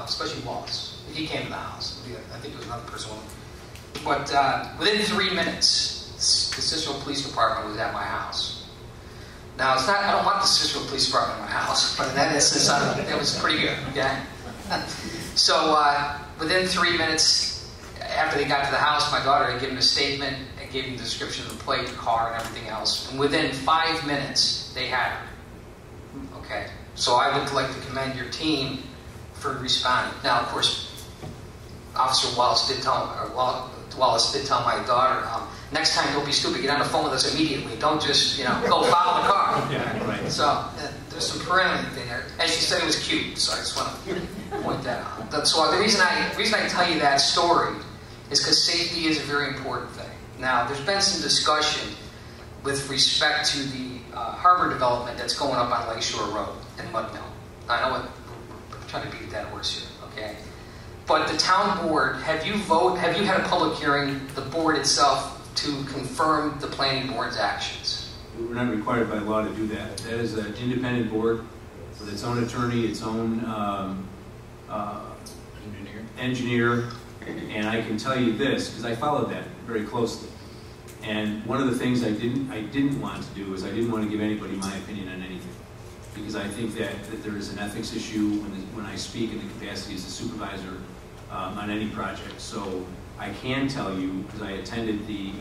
Speaker 15: especially Wallace. He came to the house. I think it was another person. But within 3 minutes, the Cicero Police Department was at my house. Now, it's not. I don't want the Cicero Police Department in my house, but in that instance, that was pretty good. Okay. So within 3 minutes after they got to the house, my daughter had given a statement. I gave them the description of the plate, the car, and everything else. And within 5 minutes, they had her. Okay. So I would like to commend your team for responding. Now, of course, Officer Wallace did tell my daughter, next time don't be stupid, get on the phone with us immediately. Don't just, go follow the car.
Speaker 1: Yeah, right.
Speaker 15: So there's some parenting thing there. And she said it was cute, so I just want to point that out. So the reason I tell you that story is because safety is a very important thing. Now, there's been some discussion with respect to the harbor development that's going up on Lakeshore Road and Mud Mill. I know we're trying to beat that horse here, okay? But the town board, have you had a public hearing, the board itself, to confirm the planning board's actions?
Speaker 1: We're not required by law to do that. That is an independent board with its own attorney, its own engineer. And I can tell you this, because I followed that very closely. And one of the things I didn't want to do is I didn't want to give anybody my opinion on anything. Because I think that there is an ethics issue when I speak in the capacity as a supervisor on any project. So I can tell you, because I attended the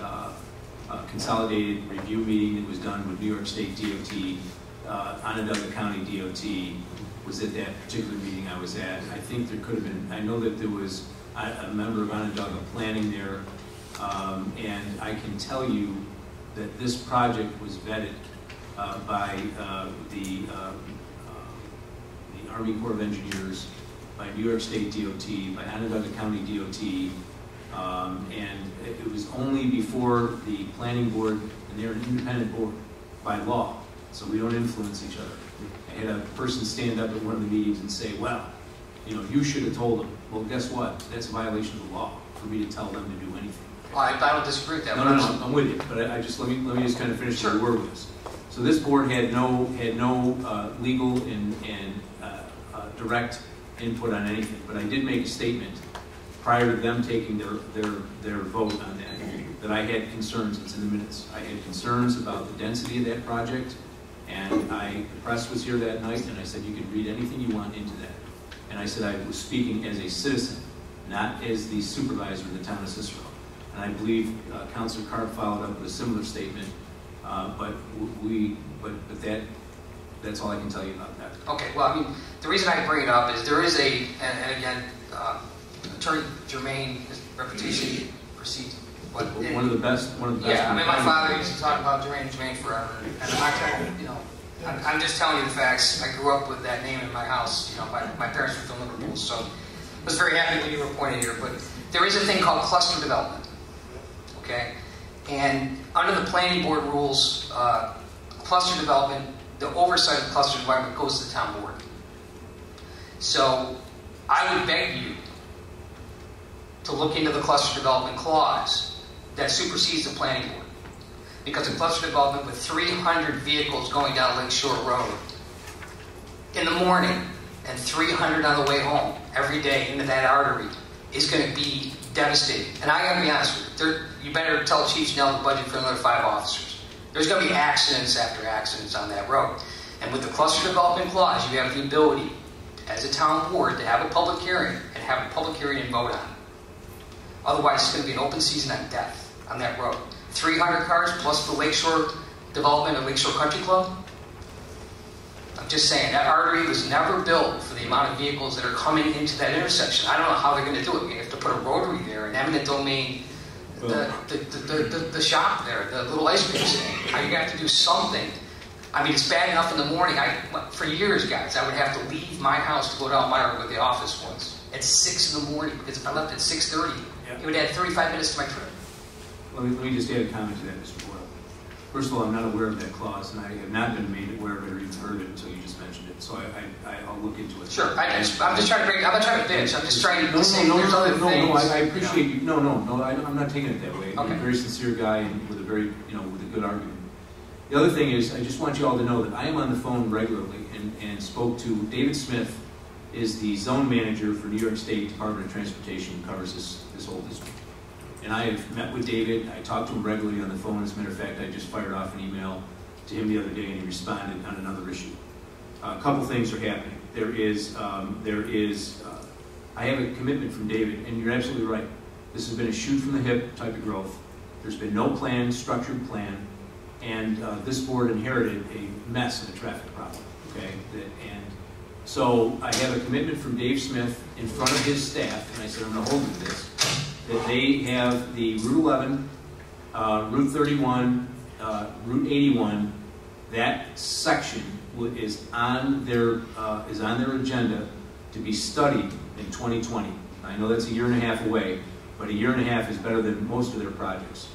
Speaker 1: consolidated review meeting that was done with New York State DOT, Onondaga County DOT was at that particular meeting I was at. I think there could have been, I know that there was a member of Onondaga planning there, and I can tell you that this project was vetted by the Army Corps of Engineers, by New York State DOT, by Onondaga County DOT, and it was only before the planning board, and they're an independent board by law, so we don't influence each other. I had a person stand up at one of the meetings and say, well, you should have told them. Well, guess what? That's a violation of the law for me to tell them to do anything.
Speaker 15: Well, I don't disagree with that.
Speaker 1: No, I'm with you, but I just let me just kind of finish the word with this. So this board had no legal and direct input on anything, but I did make a statement prior to them taking their vote on that I had concerns. It's in the minutes. I had concerns about the density of that project, and the press was here that night, and I said you can read anything you want into that. And I said I was speaking as a citizen not as the supervisor of the town of Cicero. And I believe Councilor Carp followed up with a similar statement, but that's all I can tell you about that.
Speaker 15: Okay, well, I mean, the reason I bring it up is there is and again, Attorney Germain's reputation precedes.
Speaker 1: One of the best.
Speaker 15: Yeah, I mean, my father used to talk about Germain forever, and I'm not trying to, I'm just telling you the facts. I grew up with that name in my house. My parents were from Liverpool, so I was very happy when you were appointed here. But there is a thing called cluster development, okay? And under the planning board rules, cluster development, the oversight of cluster development goes to the town board. So I would beg you to look into the cluster development clause that supersedes the planning board. Because a cluster development with 300 vehicles going down Lakeshore Road in the morning and 300 on the way home every day into that artery is going to be devastating. And I got to be honest with you, you better tell Chief Snell to budget for another 5 officers. There's going to be accidents after accidents on that road. And with the cluster development clause, you have the ability as a town board to have a public hearing and have a public hearing and vote on it. Otherwise, it's going to be an open season on death on that road. 300 cars plus the Lakeshore development of Lakeshore Country Club. I'm just saying, that artery was never built for the amount of vehicles that are coming into that intersection. I don't know how they're going to do it. You have to put a rotary there, an eminent domain, the shop there, the little ice cream stand. How you have to do something. I mean, it's bad enough in the morning. For years, guys, I would have to leave my house to go down Myra where the office was at 6 in the morning, because if I left at 6:30, it would add 35 minutes to my trip.
Speaker 1: Let me just add a comment to that, Mr. Boyle. First of all, I'm not aware of that clause, and I have not been made aware of it or even heard of it until you just mentioned it. So I'll look into it.
Speaker 15: Sure, I'm just trying to bring. I'm not trying to bitch. I'm just trying to say there's other things.
Speaker 1: No, I appreciate you. No, I'm not taking it that way. Okay. You're a very sincere guy and with a very, with a good argument. The other thing is, I just want you all to know that I am on the phone regularly and spoke to David Smith, is the zone manager for New York State Department of Transportation, who covers this whole district. And I have met with David. I talk to him regularly on the phone. As a matter of fact, I just fired off an email to him the other day, and he responded on another issue. A couple things are happening. I have a commitment from David, and you're absolutely right. This has been a shoot from the hip type of growth. There's been no plan, structured plan, and this board inherited a mess of a traffic problem. Okay, and so I have a commitment from Dave Smith in front of his staff, and I said I'm going to hold to this, that they have the Route 11, Route 31, Route 81. That section is on their agenda to be studied in 2020. I know that's a year and a half away, but a year and a half is better than most of their projects.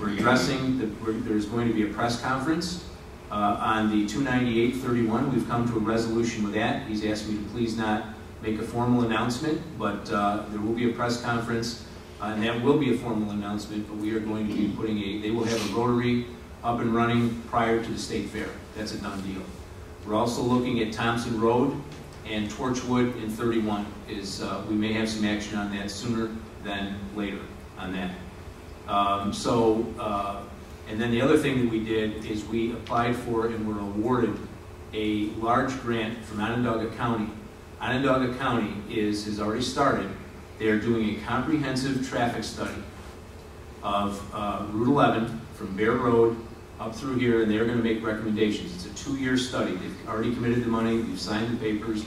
Speaker 1: We're addressing there's going to be a press conference on the 298-31. We've come to a resolution with that. He's asked me to please not make a formal announcement, but there will be a press conference, and that will be a formal announcement, but we are going to be they will have a rotary up and running prior to the state fair. That's a done deal. We're also looking at Thompson Road and Torchwood in 31. We may have some action on that sooner than later on that. And then the other thing that we did is we applied for and were awarded a large grant from Onondaga County. Onondaga County has already started. They are doing a comprehensive traffic study of Route 11 from Bear Road up through here, and they're going to make recommendations. It's a 2-year study. They've already committed the money. We've signed the papers.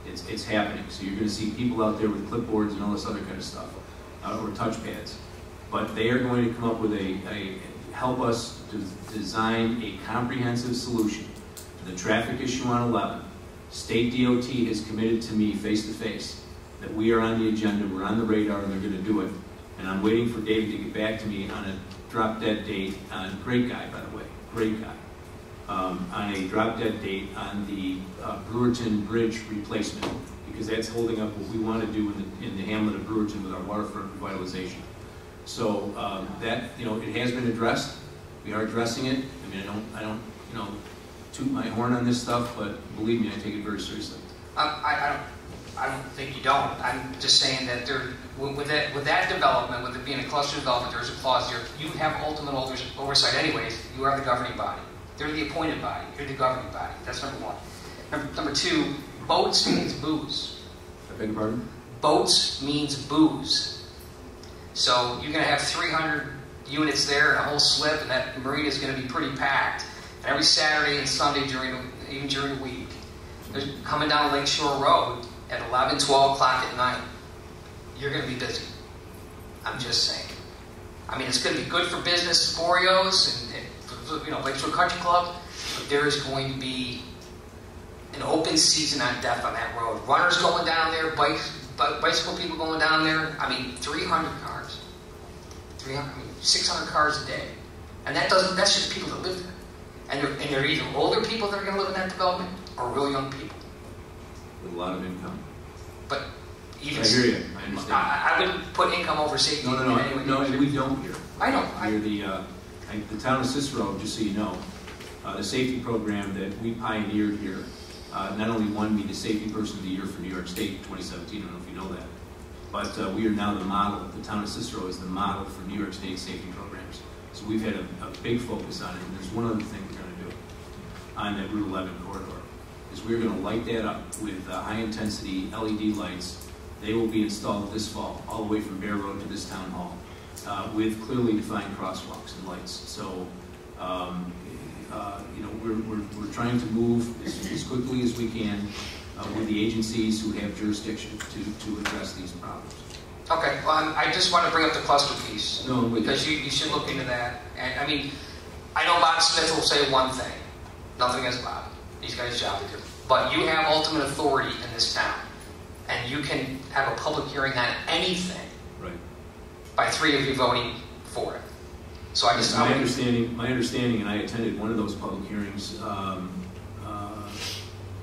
Speaker 1: It's happening. So you're going to see people out there with clipboards and all this other kind of stuff, or touchpads. But they are going to come up with help us to design a comprehensive solution to the traffic issue on 11. State DOT has committed to me face-to-face that we are on the agenda, we're on the radar, and they're going to do it. And I'm waiting for David to get back to me on a drop-dead date, great guy, by the way, great guy, on a drop-dead date on the Brewerton Bridge replacement, because that's holding up what we want to do in the hamlet of Brewerton with our waterfront revitalization. So it has been addressed. We are addressing it. I mean, I don't toot my horn on this stuff, but believe me, I take it very seriously.
Speaker 15: I don't think you don't. I'm just saying that with that development, with it being a cluster development, there's a clause there. You have ultimate oversight anyways. You are the governing body. They're the appointed body. You're the governing body. That's number one. Number two, boat stands booze.
Speaker 1: I beg your pardon?
Speaker 15: boats means booze. So you're going to have 300 units there and a whole slip, and that marina is going to be pretty packed. And every Saturday and Sunday, even during the week, they're coming down Lakeshore Road at 11, 12 o'clock at night. You're going to be busy. I'm just saying. I mean, it's going to be good for business, Boreos, and Lakeshore Country Club, but there is going to be an open season on death on that road. Runners going down there, bicycle people going down there. I mean, 300 cars. 600 cars a day. And that's just people that live there. And they're either older people that are going to live in that development or real young people.
Speaker 1: With a lot of income.
Speaker 15: But even
Speaker 1: I hear you. I understand.
Speaker 15: I wouldn't put income over safety.
Speaker 1: No, we don't here.
Speaker 15: I know.
Speaker 1: The town of Cicero, just so you know, the safety program that we pioneered here, not only won me the Safety Person of the Year for New York State in 2017, I don't know if you know that, but we are now the model. The town of Cicero is the model for New York State safety programs. So we've had a big focus on it. And there's one other thing we're going to do on that Route 11 corridor, is we're going to light that up with high-intensity LED lights. They will be installed this fall, all the way from Bear Road to this town hall, with clearly defined crosswalks and lights. So, we're trying to move as quickly as we can with the agencies who have jurisdiction to address these problems.
Speaker 15: Okay, well, I just want to bring up the cluster piece, because you should look into that. And I mean, I know Bob Smith will say one thing. Nothing against Bob. He's got his job to do. But you have ultimate authority in this town. And you can have a public hearing on anything by 3 of you voting for it. So I just...
Speaker 1: My understanding, and I attended one of those public hearings,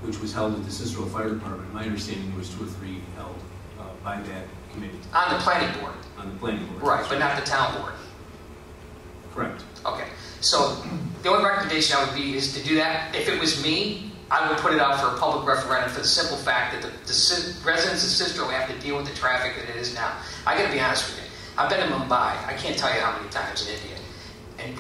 Speaker 1: which was held at the Cicero Fire Department. My understanding there was 2 or 3 held by that committee.
Speaker 15: On the planning board?
Speaker 1: On the planning board.
Speaker 15: Right, but not the town board?
Speaker 1: Correct.
Speaker 15: Okay, so the only recommendation I would be is to do that. If it was me, I would put it out for a public referendum for the simple fact that the residents of Cicero have to deal with the traffic that it is now. I got to be honest with you. I've been to Mumbai. I can't tell you how many times in India. And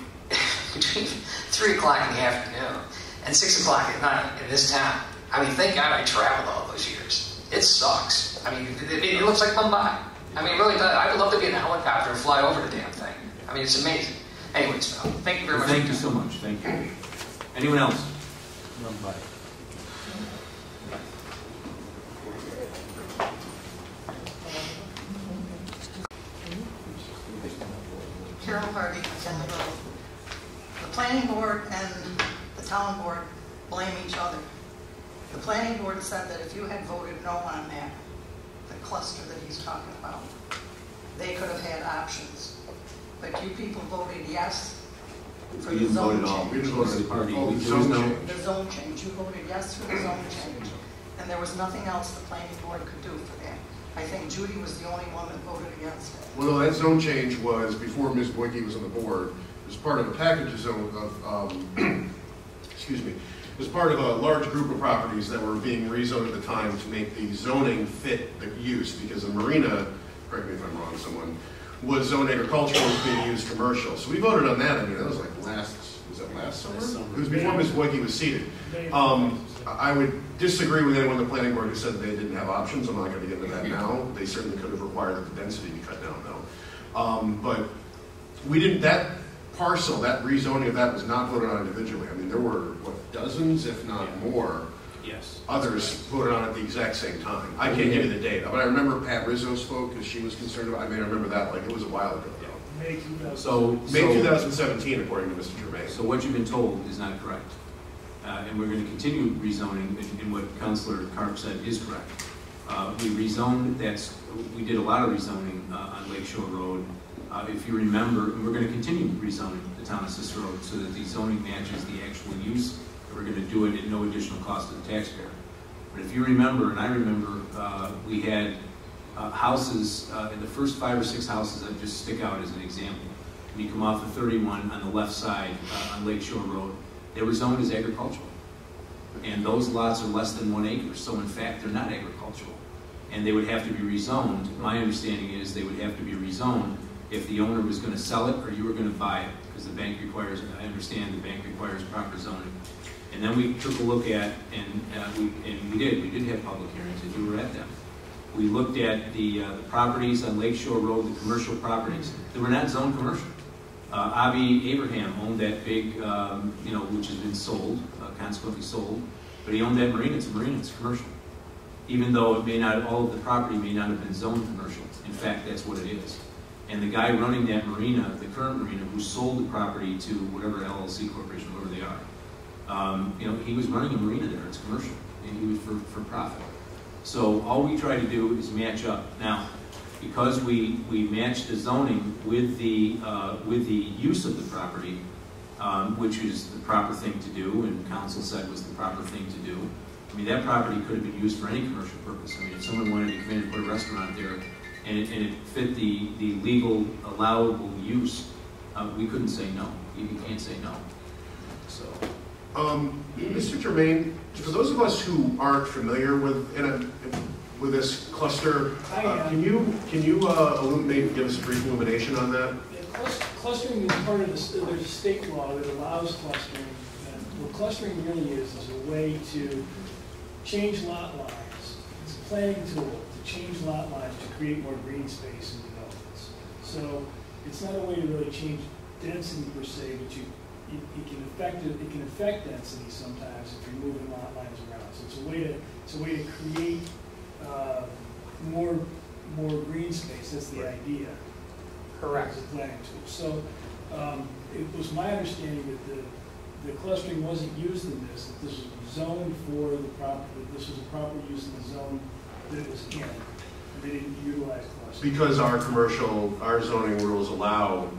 Speaker 15: between 3 o'clock in the afternoon and 6 o'clock at night in this town, I mean, thank God I traveled all those years. It sucks. I mean, it looks like Mumbai. I mean, it really does. I would love to be in a helicopter and fly over the damn thing. I mean, it's amazing. Anyways, thank you very much.
Speaker 1: Thank you so much. Thank you. Anyone else?
Speaker 11: Mumbai.
Speaker 8: Carol Hardy, Kenley Road. The planning board and the town board blame each other. The planning board said that if you had voted no on that, the cluster that he's talking about, they could have had options. But you people voted yes for the zone change.
Speaker 10: We didn't vote as a party.
Speaker 8: The zone change. You voted yes for the zone change. And there was nothing else the planning board could do for that. I think Judy was the only one that voted against it.
Speaker 10: Well, no, that zone change was before Ms. Boyke was on the board. It was part of a package of zone excuse me. It was part of a large group of properties that were being rezoned at the time to make the zoning fit the use, because the marina, correct me if I'm wrong, someone, was zoned agricultural, was being used commercial. So we voted on that. I mean, that was like last summer? It was before Ms. Boyke was seated. I would disagree with anyone on the planning board who said they didn't have options. I'm not going to get into that now. They certainly could have required that the density be cut down, though. But we didn't, that parcel, that rezoning of that was not voted on individually. I mean, there were, what, dozens, if not more, others voted on at the exact same time. I can't give you the date, but I remember Pat Rizzo spoke because she was concerned about, I mean, I remember that, like, it was a while ago.
Speaker 9: May 2017.
Speaker 1: So
Speaker 10: May 2017, according to Mr. Germain.
Speaker 1: So what you've been told is not correct. And we're going to continue rezoning, and what Councilor Karp said is correct. We rezoned, we did a lot of rezoning on Lakeshore Road. If you remember, and we're going to continue rezoning the town of Cicero so that the zoning matches the actual use, and we're going to do it at no additional cost to the taxpayer. But if you remember, and I remember, we had houses, in the first 5 or 6 houses that just stick out as an example. When you come off of 31 on the left side on Lakeshore Road, they were zoned as agricultural. And those lots are less than 1 acre, so in fact, they're not agricultural. And they would have to be rezoned. My understanding is they would have to be rezoned if the owner was going to sell it or you were going to buy it, because the bank requires, I understand the bank requires proper zoning. And then we took a look at, and we did have public hearings, and you were at them. We looked at the properties on Lakeshore Road, the commercial properties. They were not zoned commercial. Avi Abraham owned that big, which has been sold, consequently sold, but he owned that marina. It's a marina, it's commercial. Even though it may not, all of the property may not have been zoned commercial. In fact, that's what it is. And the guy running that marina, the current marina, who sold the property to whatever LLC corporation, whoever they are, he was running a marina there. It's commercial, and he was for profit. So all we try to do is match up. Now, because we match the zoning with the use of the property, which is the proper thing to do, and council said was the proper thing to do. I mean, that property could have been used for any commercial purpose. I mean, if someone wanted to come in and put a restaurant there, and it fit the legal allowable use, we couldn't say no. You can't say no. So,
Speaker 10: Mr. Germain, for those of us who aren't familiar with this cluster, can you illuminate and give us a brief illumination on that?
Speaker 9: Clustering is part of there's a state law that allows clustering. And what clustering really is a way to change lot lines. It's a planning tool to change lot lines to create more green space in developments. So it's not a way to really change density per se, but it can affect density sometimes if you're moving lot lines around. So it's a way to create more green space. That's the idea. Correct. As a planning tool. So it was my understanding that the clustering wasn't used in this. That this was zoned for the proper. That this was a proper use in the zone that it was in. And they didn't utilize clustering
Speaker 10: because our zoning rules allow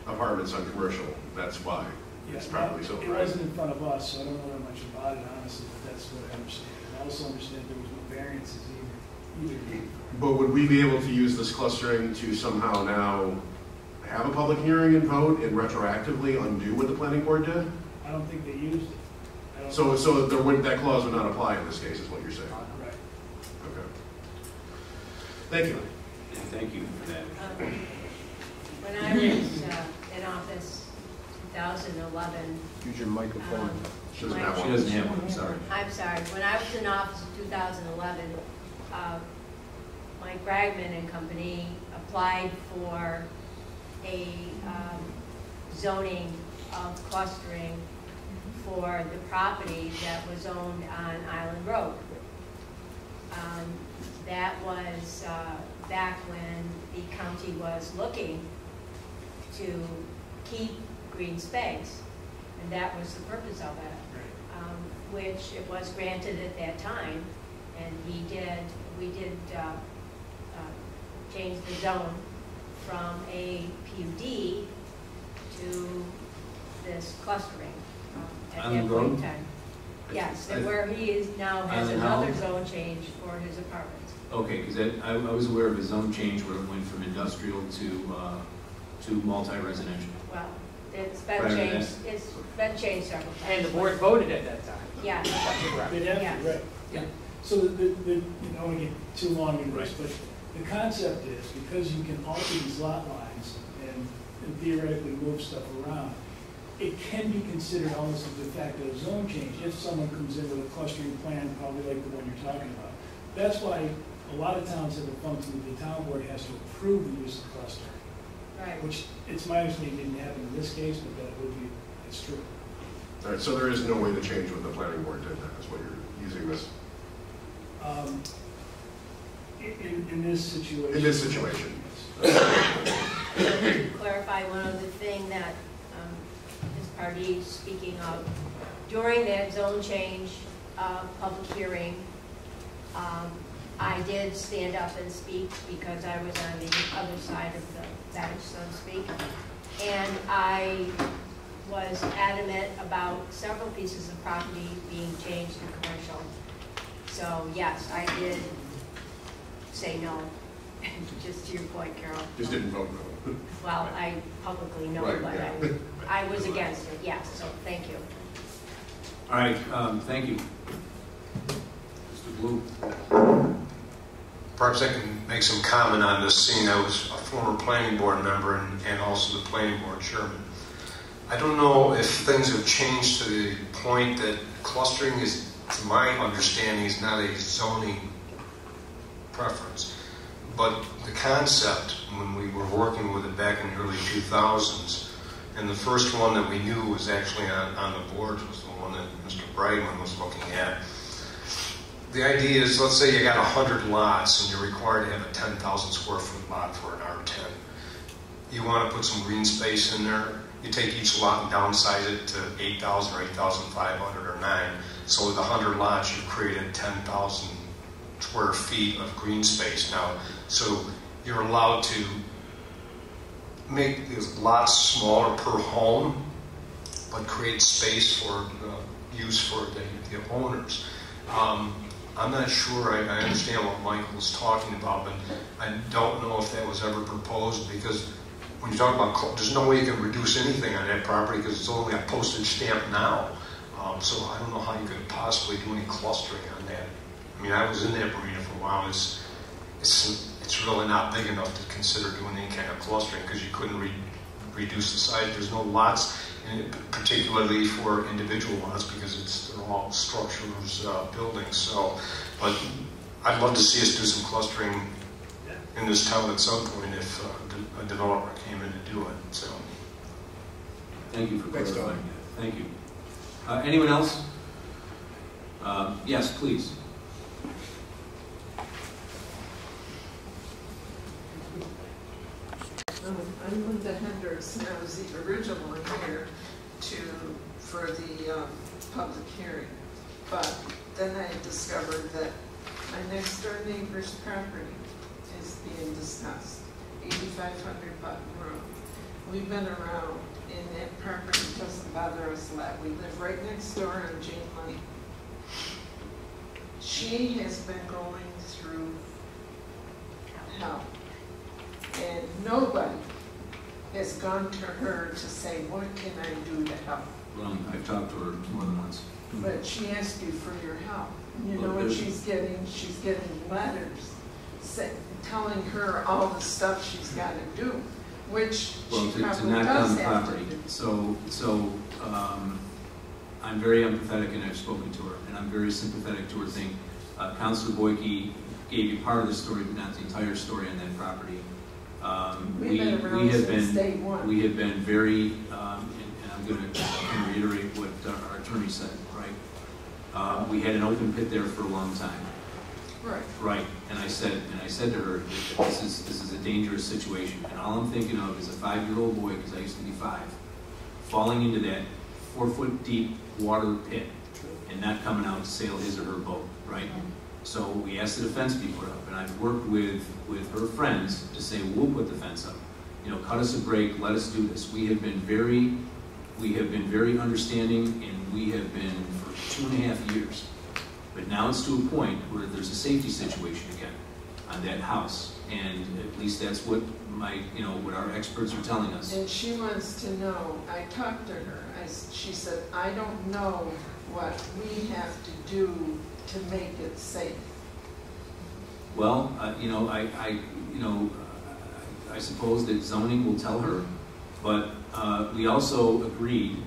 Speaker 10: apartments on commercial. That's why it's properly zoned.
Speaker 9: It wasn't in front of us, so I don't know that much about it honestly. But that's what I understand. I also understand there was no variances either.
Speaker 10: But would we be able to use this clustering to somehow now have a public hearing and vote and retroactively undo what the planning board did?
Speaker 9: I don't think they used it.
Speaker 10: So that clause would not apply in this case, is what you're saying?
Speaker 9: Right.
Speaker 10: Okay. Thank you.
Speaker 1: Thank you for that.
Speaker 14: When I was in office, 2011.
Speaker 10: Use your microphone. She doesn't have one. I'm sorry.
Speaker 14: I'm sorry. When I was in office in 2011, Mike Bragman and company applied for a zoning of clustering for the property that was owned on Island Road. That was back when the county was looking to keep green space, and that was the purpose of it, which it was granted at that time, and we did change the zone from a PUD to this clustering at that point in time. Yes, and where he is now has another zone change for his apartments.
Speaker 1: Okay, because I was aware of a zone change where it went from industrial to multi-residential.
Speaker 14: Well, it's been changed. It's been changed several times.
Speaker 16: And the board voted at that time.
Speaker 14: Yeah.
Speaker 9: Yeah. Right. Yeah. So I don't want to get too long into this, but the concept is because you can alter these lot lines and theoretically move stuff around, it can be considered almost a de facto zone change if someone comes in with a clustering plan, probably like the one you're talking about. That's why a lot of towns have a function that the town board has to approve the use of clustering.
Speaker 14: Right.
Speaker 9: Which it's my understanding didn't happen in this case, but that would be, it's true.
Speaker 10: All right, so there is no way to change what the planning board did, then, is what you're using this?
Speaker 9: In this situation.
Speaker 10: In this situation.
Speaker 14: To clarify one other thing that Ms. Pardee is speaking of, during that zone change public hearing, I did stand up and speak because I was on the other side of the bench, so to speak, and I was adamant about several pieces of property being changed to commercial. So yes, I did say no, just to your point, Carol.
Speaker 10: Just didn't vote no.
Speaker 14: Well, I publicly know,
Speaker 10: right,
Speaker 14: but
Speaker 10: yeah.
Speaker 14: I was against it, yes, so thank you.
Speaker 1: All right, thank you. Mr. Blue.
Speaker 17: Perhaps I can make some comment on this, seeing I was a former planning board member and also the planning board chairman. I don't know if things have changed to the point that clustering is, to my understanding, is not a zoning preference. But the concept, when we were working with it back in the early 2000s, and the first one that we knew was actually on the board was the one that Mr. Bragman was looking at. The idea is, let's say you got 100 lots and you're required to have a 10,000 square foot lot for an R10. You want to put some green space in there. You take each lot and downsize it to 8,000 or 8,500 or 9. So with 100 lots, you've created 10,000 square feet of green space now. So you're allowed to make these lots smaller per home, but create space for use for the owners. I'm not sure I understand what Michael's talking about, but I don't know if that was ever proposed, because when you talk about, there's no way you can reduce anything on that property because it's only a postage stamp now. So I don't know how you could possibly do any clustering on that. I mean, I was in that marina for a while. It's really not big enough to consider doing any kind of clustering because you couldn't reduce the size. There's no lots, particularly for individual lots, because they're all structures, buildings. So, but I'd love to see us do some clustering in this town at some point if a developer came in to do it. So,
Speaker 1: thank you for clarifying that. Thank you. Anyone else? Yes, please.
Speaker 16: I'm Linda Hendricks, and I was the original one here for the public hearing. But then I discovered that my next door neighbor's property is being discussed, 8500 Button Road. We've been around, and that property doesn't bother us a lot. We live right next door on Jane Lane. She has been going through hell. And nobody has gone to her to say, what can I do to help?
Speaker 1: Well, I've talked to her more than once.
Speaker 16: But she asked you for your help. You know what she's getting? She's getting letters telling her all the stuff she's got to do, which she probably does have to do.
Speaker 1: So I'm very empathetic, and I've spoken to her, and I'm very sympathetic to her thing. Councilor Boyke gave you part of the story, but not the entire story on that property. We have been very, and I'm going to reiterate what our attorney said, right? We had an open pit there for a long time.
Speaker 16: Right.
Speaker 1: Right. And I said to her, this is a dangerous situation. And all I'm thinking of is a 5-year-old boy, because I used to be 5, falling into that 4-foot deep water pit and not coming out to sail his or her boat, right? So we asked that a fence be put up, and I've worked with her friends to say, we'll put the fence up. You know, cut us a break, let us do this. We have been very understanding, and we have been for 2.5 years. But now it's to a point where there's a safety situation again on that house, and at least that's what what our experts are telling us.
Speaker 16: And she wants to know. I talked to her. She said, I don't know what we have to do to make it safe.
Speaker 1: Well, I suppose that zoning will tell her, but we also agreed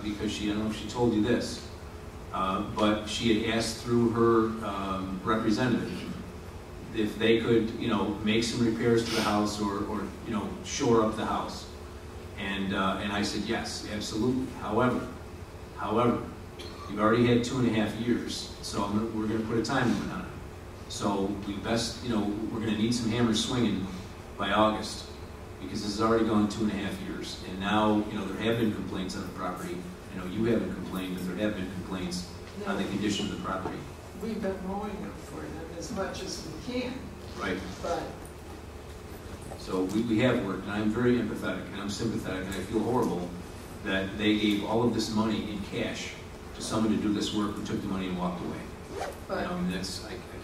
Speaker 1: because I don't know if she told you this, but she had asked through her representative if they could, make some repairs to the house or shore up the house, and I said yes, absolutely. However, you've already had 2.5 years, so we're going to put a time limit on it. So we best, we're going to need some hammers swinging by August, because this has already gone 2.5 years, and now there have been complaints on the property. I know you haven't complained, but there have been complaints on the condition of the property.
Speaker 16: We've been mowing them for them as much as we can.
Speaker 1: Right.
Speaker 16: But
Speaker 1: so we have worked, and I'm very empathetic, and I'm sympathetic, and I feel horrible that they gave all of this money in cash to someone to do this work who took the money and walked away.
Speaker 16: But
Speaker 1: I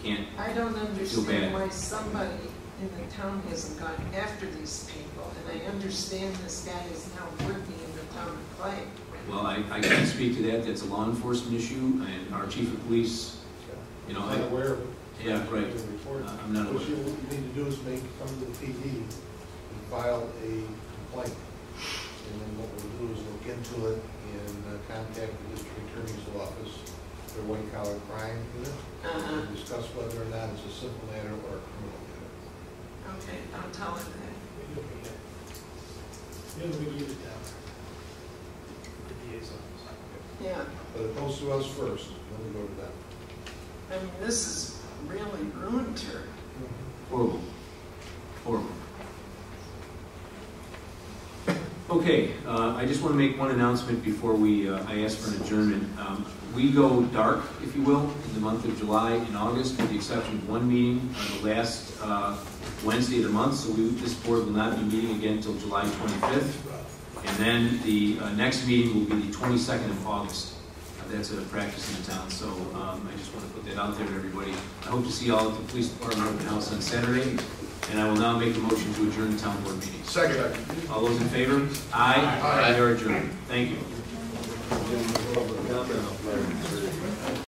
Speaker 1: can't.
Speaker 16: I don't understand why somebody in the town hasn't gone after these people, and I understand this guy is now working in the town of Clay.
Speaker 1: Well, I can't speak to that. That's a law enforcement issue, and our chief of police,
Speaker 12: I'm not aware of it.
Speaker 1: Yeah, right. I'm not aware.
Speaker 12: What you need to do is come to the PD and file a complaint. And then what we'll do is look into it and contact the district attorney's office their white collar crime unit. To discuss whether or not it's a civil matter or a criminal matter.
Speaker 16: Okay, I'll tell her that.
Speaker 9: Yeah, we give it down. The DA's office.
Speaker 16: Yeah,
Speaker 12: But it goes to us first, then we go to them.
Speaker 16: I mean, this has really ruined her.
Speaker 1: Horrible. Horrible. Okay, I just want to make one announcement before I ask for an adjournment. We go dark, if you will, in the month of July and August, with the exception of one meeting on the last Wednesday of the month. So this board will not be meeting again until July 25th. And then the next meeting will be the 22nd of August. That's a practice in the town, so I just want to put that out there to everybody. I hope to see all at the police department open house on Saturday. And I will now make a motion to adjourn the town board meeting.
Speaker 10: Second.
Speaker 1: All those in favor? Aye.
Speaker 10: Aye.
Speaker 1: We are adjourned. Thank you.